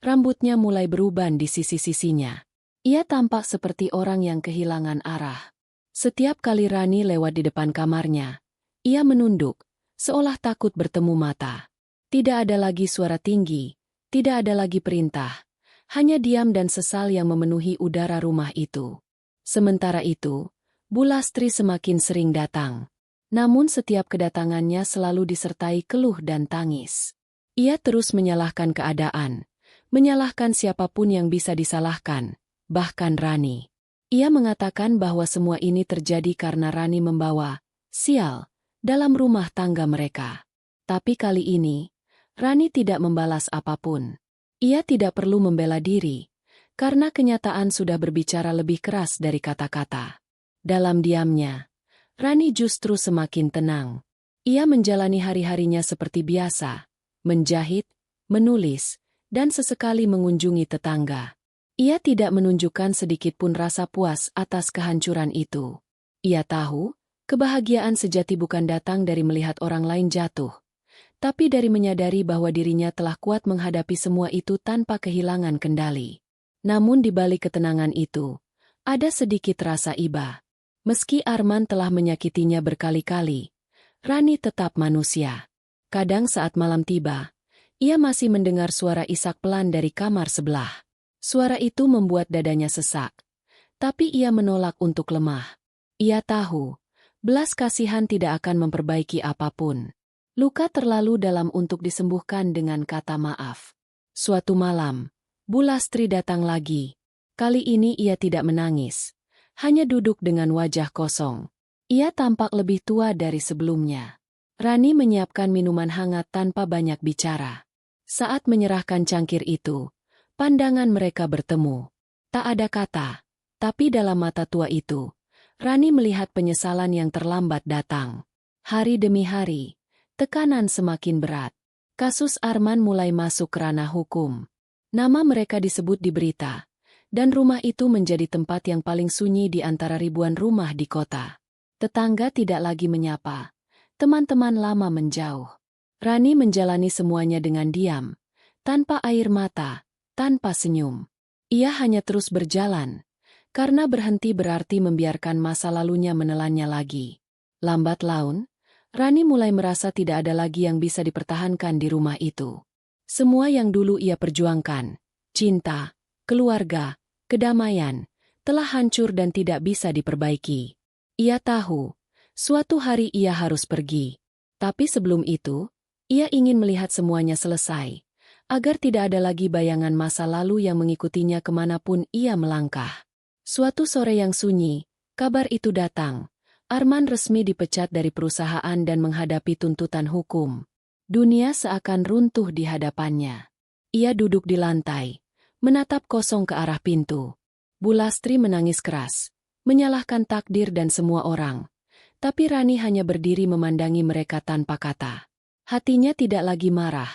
rambutnya mulai beruban di sisi-sisinya. Ia tampak seperti orang yang kehilangan arah. Setiap kali Rani lewat di depan kamarnya, ia menunduk, seolah takut bertemu mata. Tidak ada lagi suara tinggi, tidak ada lagi perintah. Hanya diam dan sesal yang memenuhi udara rumah itu. Sementara itu, Bu Lastri semakin sering datang. Namun setiap kedatangannya selalu disertai keluh dan tangis. Ia terus menyalahkan keadaan, menyalahkan siapapun yang bisa disalahkan, bahkan Rani. Ia mengatakan bahwa semua ini terjadi karena Rani membawa sial dalam rumah tangga mereka. Tapi kali ini, Rani tidak membalas apapun. Ia tidak perlu membela diri, karena kenyataan sudah berbicara lebih keras dari kata-kata. Dalam diamnya, Rani justru semakin tenang. Ia menjalani hari-harinya seperti biasa, menjahit, menulis, dan sesekali mengunjungi tetangga. Ia tidak menunjukkan sedikitpun rasa puas atas kehancuran itu. Ia tahu, kebahagiaan sejati bukan datang dari melihat orang lain jatuh, tapi dari menyadari bahwa dirinya telah kuat menghadapi semua itu tanpa kehilangan kendali. Namun di balik ketenangan itu, ada sedikit rasa iba. Meski Arman telah menyakitinya berkali-kali, Rani tetap manusia. Kadang saat malam tiba, ia masih mendengar suara isak pelan dari kamar sebelah. Suara itu membuat dadanya sesak, tapi ia menolak untuk lemah. Ia tahu, belas kasihan tidak akan memperbaiki apapun. Luka terlalu dalam untuk disembuhkan dengan kata maaf. Suatu malam, Bu Lastri datang lagi. Kali ini ia tidak menangis, hanya duduk dengan wajah kosong. Ia tampak lebih tua dari sebelumnya. Rani menyiapkan minuman hangat tanpa banyak bicara. Saat menyerahkan cangkir itu, pandangan mereka bertemu. Tak ada kata, tapi dalam mata tua itu, Rani melihat penyesalan yang terlambat datang. Hari demi hari, tekanan semakin berat. Kasus Arman mulai masuk ke ranah hukum. Nama mereka disebut di berita, dan rumah itu menjadi tempat yang paling sunyi di antara ribuan rumah di kota. Tetangga tidak lagi menyapa. Teman-teman lama menjauh. Rani menjalani semuanya dengan diam, tanpa air mata, tanpa senyum. Ia hanya terus berjalan, karena berhenti berarti membiarkan masa lalunya menelannya lagi. Lambat laun, Rani mulai merasa tidak ada lagi yang bisa dipertahankan di rumah itu. Semua yang dulu ia perjuangkan, cinta, keluarga, kedamaian, telah hancur dan tidak bisa diperbaiki. Ia tahu, suatu hari ia harus pergi. Tapi sebelum itu, ia ingin melihat semuanya selesai, agar tidak ada lagi bayangan masa lalu yang mengikutinya kemanapun ia melangkah. Suatu sore yang sunyi, kabar itu datang. Arman resmi dipecat dari perusahaan dan menghadapi tuntutan hukum. Dunia seakan runtuh di hadapannya. Ia duduk di lantai, menatap kosong ke arah pintu. Bu Lastri menangis keras, menyalahkan takdir dan semua orang. Tapi Rani hanya berdiri memandangi mereka tanpa kata. Hatinya tidak lagi marah,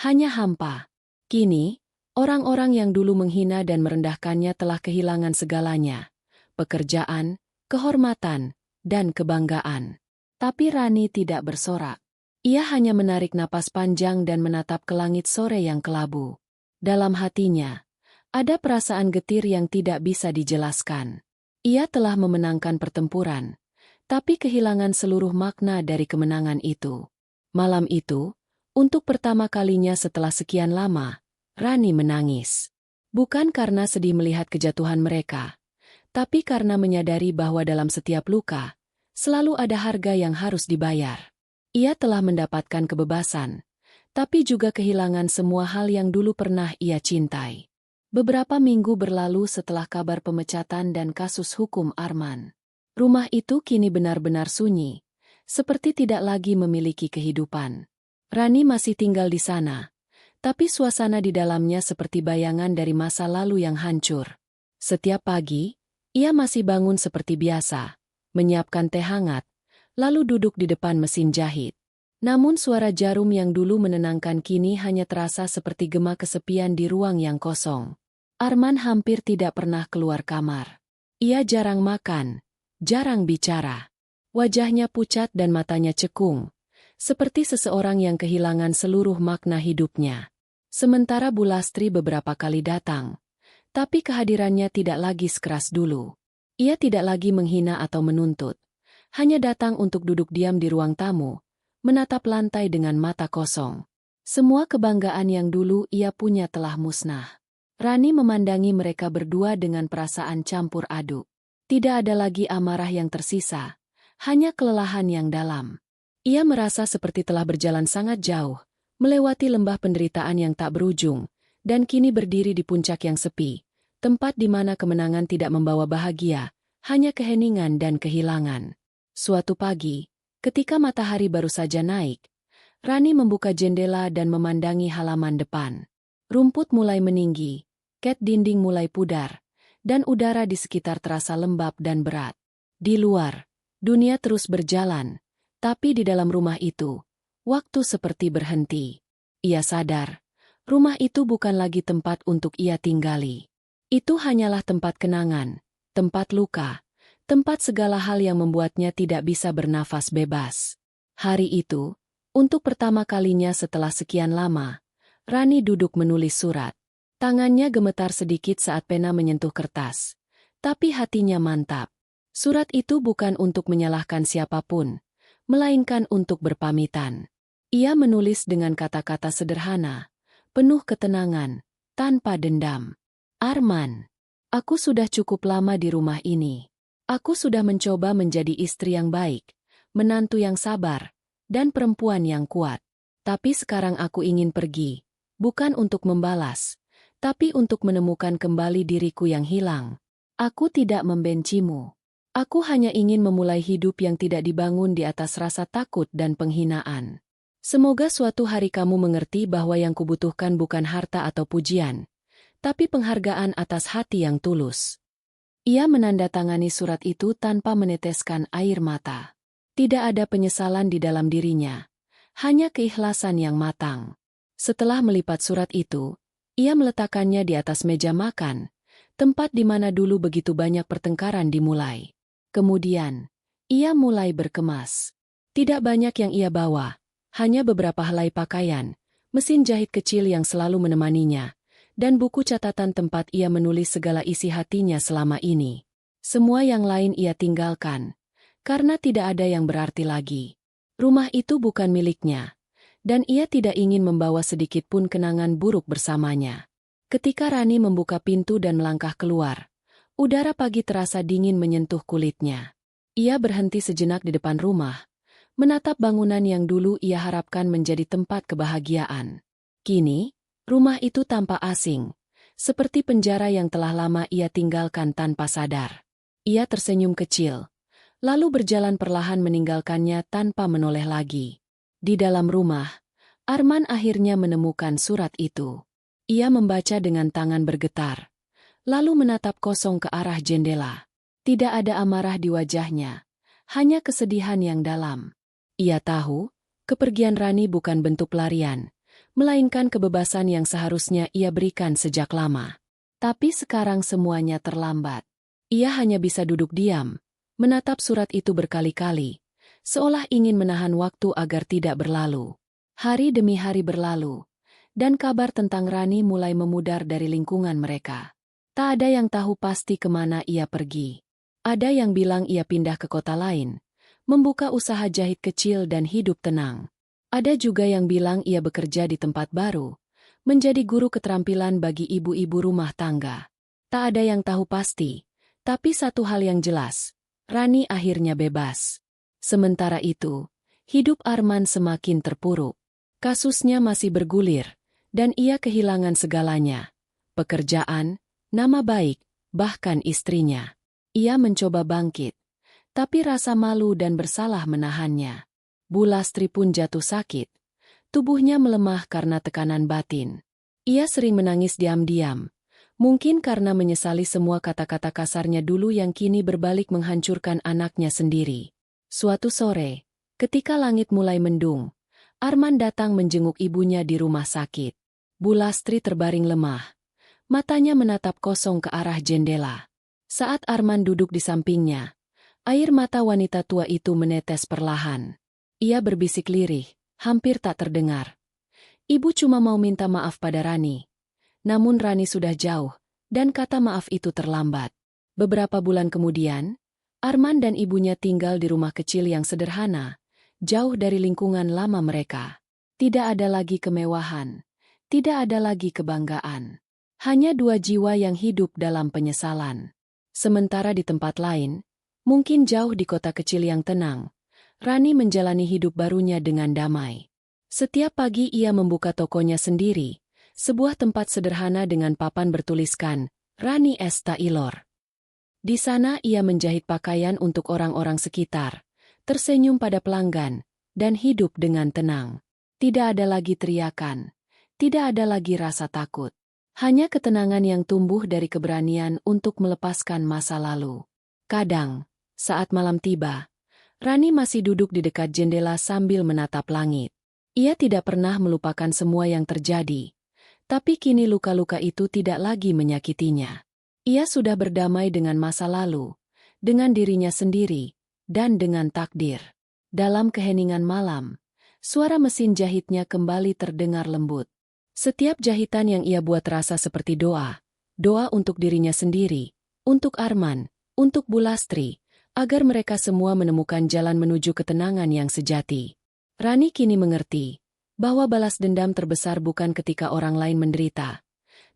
hanya hampa. Kini, orang-orang yang dulu menghina dan merendahkannya telah kehilangan segalanya. Pekerjaan, kehormatan, dan kebanggaan. Tapi Rani tidak bersorak. Ia hanya menarik napas panjang dan menatap ke langit sore yang kelabu. Dalam hatinya, ada perasaan getir yang tidak bisa dijelaskan. Ia telah memenangkan pertempuran, tapi kehilangan seluruh makna dari kemenangan itu. Malam itu, untuk pertama kalinya setelah sekian lama, Rani menangis. Bukan karena sedih melihat kejatuhan mereka, tapi karena menyadari bahwa dalam setiap luka, selalu ada harga yang harus dibayar. Ia telah mendapatkan kebebasan, tapi juga kehilangan semua hal yang dulu pernah ia cintai. Beberapa minggu berlalu setelah kabar pemecatan dan kasus hukum Arman. Rumah itu kini benar-benar sunyi, seperti tidak lagi memiliki kehidupan. Rani masih tinggal di sana, tapi suasana di dalamnya seperti bayangan dari masa lalu yang hancur. Setiap pagi, ia masih bangun seperti biasa, menyiapkan teh hangat, lalu duduk di depan mesin jahit. Namun suara jarum yang dulu menenangkan kini hanya terasa seperti gema kesepian di ruang yang kosong. Arman hampir tidak pernah keluar kamar. Ia jarang makan, jarang bicara. Wajahnya pucat dan matanya cekung, seperti seseorang yang kehilangan seluruh makna hidupnya. Sementara Bu Lastri beberapa kali datang, tapi kehadirannya tidak lagi sekeras dulu. Ia tidak lagi menghina atau menuntut, hanya datang untuk duduk diam di ruang tamu, menatap lantai dengan mata kosong. Semua kebanggaan yang dulu ia punya telah musnah. Rani memandangi mereka berdua dengan perasaan campur aduk. Tidak ada lagi amarah yang tersisa, hanya kelelahan yang dalam. Ia merasa seperti telah berjalan sangat jauh, melewati lembah penderitaan yang tak berujung, dan kini berdiri di puncak yang sepi, tempat di mana kemenangan tidak membawa bahagia, hanya keheningan dan kehilangan. Suatu pagi, ketika matahari baru saja naik, Rani membuka jendela dan memandangi halaman depan. Rumput mulai meninggi, ket dinding mulai pudar, dan udara di sekitar terasa lembab dan berat. Di luar, dunia terus berjalan, tapi di dalam rumah itu, waktu seperti berhenti. Ia sadar, rumah itu bukan lagi tempat untuk ia tinggali. Itu hanyalah tempat kenangan, tempat luka, tempat segala hal yang membuatnya tidak bisa bernafas bebas. Hari itu, untuk pertama kalinya setelah sekian lama, Rani duduk menulis surat. Tangannya gemetar sedikit saat pena menyentuh kertas, tapi hatinya mantap. Surat itu bukan untuk menyalahkan siapapun, melainkan untuk berpamitan. Ia menulis dengan kata-kata sederhana, penuh ketenangan, tanpa dendam. Arman, aku sudah cukup lama di rumah ini. Aku sudah mencoba menjadi istri yang baik, menantu yang sabar, dan perempuan yang kuat. Tapi sekarang aku ingin pergi, bukan untuk membalas, tapi untuk menemukan kembali diriku yang hilang. Aku tidak membencimu. Aku hanya ingin memulai hidup yang tidak dibangun di atas rasa takut dan penghinaan. Semoga suatu hari kamu mengerti bahwa yang kubutuhkan bukan harta atau pujian, tapi penghargaan atas hati yang tulus. Ia menandatangani surat itu tanpa meneteskan air mata. Tidak ada penyesalan di dalam dirinya, hanya keikhlasan yang matang. Setelah melipat surat itu, ia meletakkannya di atas meja makan, tempat di mana dulu begitu banyak pertengkaran dimulai. Kemudian, ia mulai berkemas. Tidak banyak yang ia bawa, hanya beberapa helai pakaian, mesin jahit kecil yang selalu menemaninya, dan buku catatan tempat ia menulis segala isi hatinya selama ini. Semua yang lain ia tinggalkan, karena tidak ada yang berarti lagi. Rumah itu bukan miliknya, dan ia tidak ingin membawa sedikit pun kenangan buruk bersamanya. Ketika Rani membuka pintu dan melangkah keluar, udara pagi terasa dingin menyentuh kulitnya. Ia berhenti sejenak di depan rumah, menatap bangunan yang dulu ia harapkan menjadi tempat kebahagiaan. Kini, rumah itu tampak asing, seperti penjara yang telah lama ia tinggalkan tanpa sadar. Ia tersenyum kecil, lalu berjalan perlahan meninggalkannya tanpa menoleh lagi. Di dalam rumah, Arman akhirnya menemukan surat itu. Ia membaca dengan tangan bergetar, lalu menatap kosong ke arah jendela. Tidak ada amarah di wajahnya, hanya kesedihan yang dalam. Ia tahu, kepergian Rani bukan bentuk pelarian, melainkan kebebasan yang seharusnya ia berikan sejak lama. Tapi sekarang semuanya terlambat. Ia hanya bisa duduk diam, menatap surat itu berkali-kali, seolah ingin menahan waktu agar tidak berlalu. Hari demi hari berlalu, dan kabar tentang Rani mulai memudar dari lingkungan mereka. Tak ada yang tahu pasti kemana ia pergi. Ada yang bilang ia pindah ke kota lain, membuka usaha jahit kecil dan hidup tenang. Ada juga yang bilang ia bekerja di tempat baru, menjadi guru keterampilan bagi ibu-ibu rumah tangga. Tak ada yang tahu pasti, tapi satu hal yang jelas, Rani akhirnya bebas. Sementara itu, hidup Arman semakin terpuruk. Kasusnya masih bergulir, dan ia kehilangan segalanya. Pekerjaan, nama baik, bahkan istrinya. Ia mencoba bangkit, tapi rasa malu dan bersalah menahannya. Bu Lastri pun jatuh sakit. Tubuhnya melemah karena tekanan batin. Ia sering menangis diam-diam, mungkin karena menyesali semua kata-kata kasarnya dulu yang kini berbalik menghancurkan anaknya sendiri. Suatu sore, ketika langit mulai mendung, Arman datang menjenguk ibunya di rumah sakit. Bu Lastri terbaring lemah. Matanya menatap kosong ke arah jendela. Saat Arman duduk di sampingnya, air mata wanita tua itu menetes perlahan. Ia berbisik lirih, hampir tak terdengar. Ibu cuma mau minta maaf pada Rani. Namun Rani sudah jauh, dan kata maaf itu terlambat. Beberapa bulan kemudian, Arman dan ibunya tinggal di rumah kecil yang sederhana, jauh dari lingkungan lama mereka. Tidak ada lagi kemewahan, tidak ada lagi kebanggaan. Hanya dua jiwa yang hidup dalam penyesalan. Sementara di tempat lain, mungkin jauh di kota kecil yang tenang, Rani menjalani hidup barunya dengan damai. Setiap pagi ia membuka tokonya sendiri, sebuah tempat sederhana dengan papan bertuliskan, Rani S. Taylor. Di sana ia menjahit pakaian untuk orang-orang sekitar, tersenyum pada pelanggan, dan hidup dengan tenang. Tidak ada lagi teriakan, tidak ada lagi rasa takut. Hanya ketenangan yang tumbuh dari keberanian untuk melepaskan masa lalu. Kadang, saat malam tiba, Rani masih duduk di dekat jendela sambil menatap langit. Ia tidak pernah melupakan semua yang terjadi, tapi kini luka-luka itu tidak lagi menyakitinya. Ia sudah berdamai dengan masa lalu, dengan dirinya sendiri, dan dengan takdir. Dalam keheningan malam, suara mesin jahitnya kembali terdengar lembut. Setiap jahitan yang ia buat terasa seperti doa. Doa untuk dirinya sendiri, untuk Arman, untuk Bu Lastri, agar mereka semua menemukan jalan menuju ketenangan yang sejati. Rani kini mengerti bahwa balas dendam terbesar bukan ketika orang lain menderita,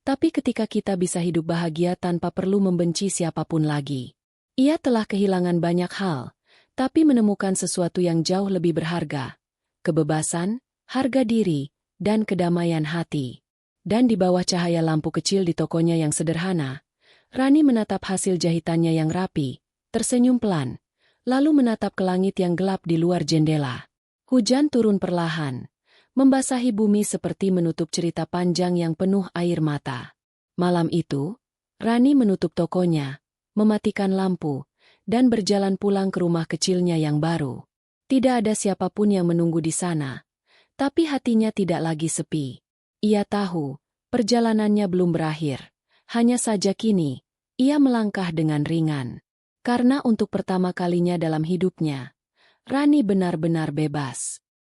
tapi ketika kita bisa hidup bahagia tanpa perlu membenci siapapun lagi. Ia telah kehilangan banyak hal, tapi menemukan sesuatu yang jauh lebih berharga. Kebebasan, harga diri, dan kedamaian hati. Dan di bawah cahaya lampu kecil di tokonya yang sederhana, Rani menatap hasil jahitannya yang rapi, tersenyum pelan, lalu menatap ke langit yang gelap di luar jendela. Hujan turun perlahan, membasahi bumi seperti menutup cerita panjang yang penuh air mata. Malam itu, Rani menutup tokonya, mematikan lampu, dan berjalan pulang ke rumah kecilnya yang baru. Tidak ada siapapun yang menunggu di sana, tapi hatinya tidak lagi sepi. Ia tahu, perjalanannya belum berakhir. Hanya saja kini, ia melangkah dengan ringan. Karena untuk pertama kalinya dalam hidupnya, Rani benar-benar bebas.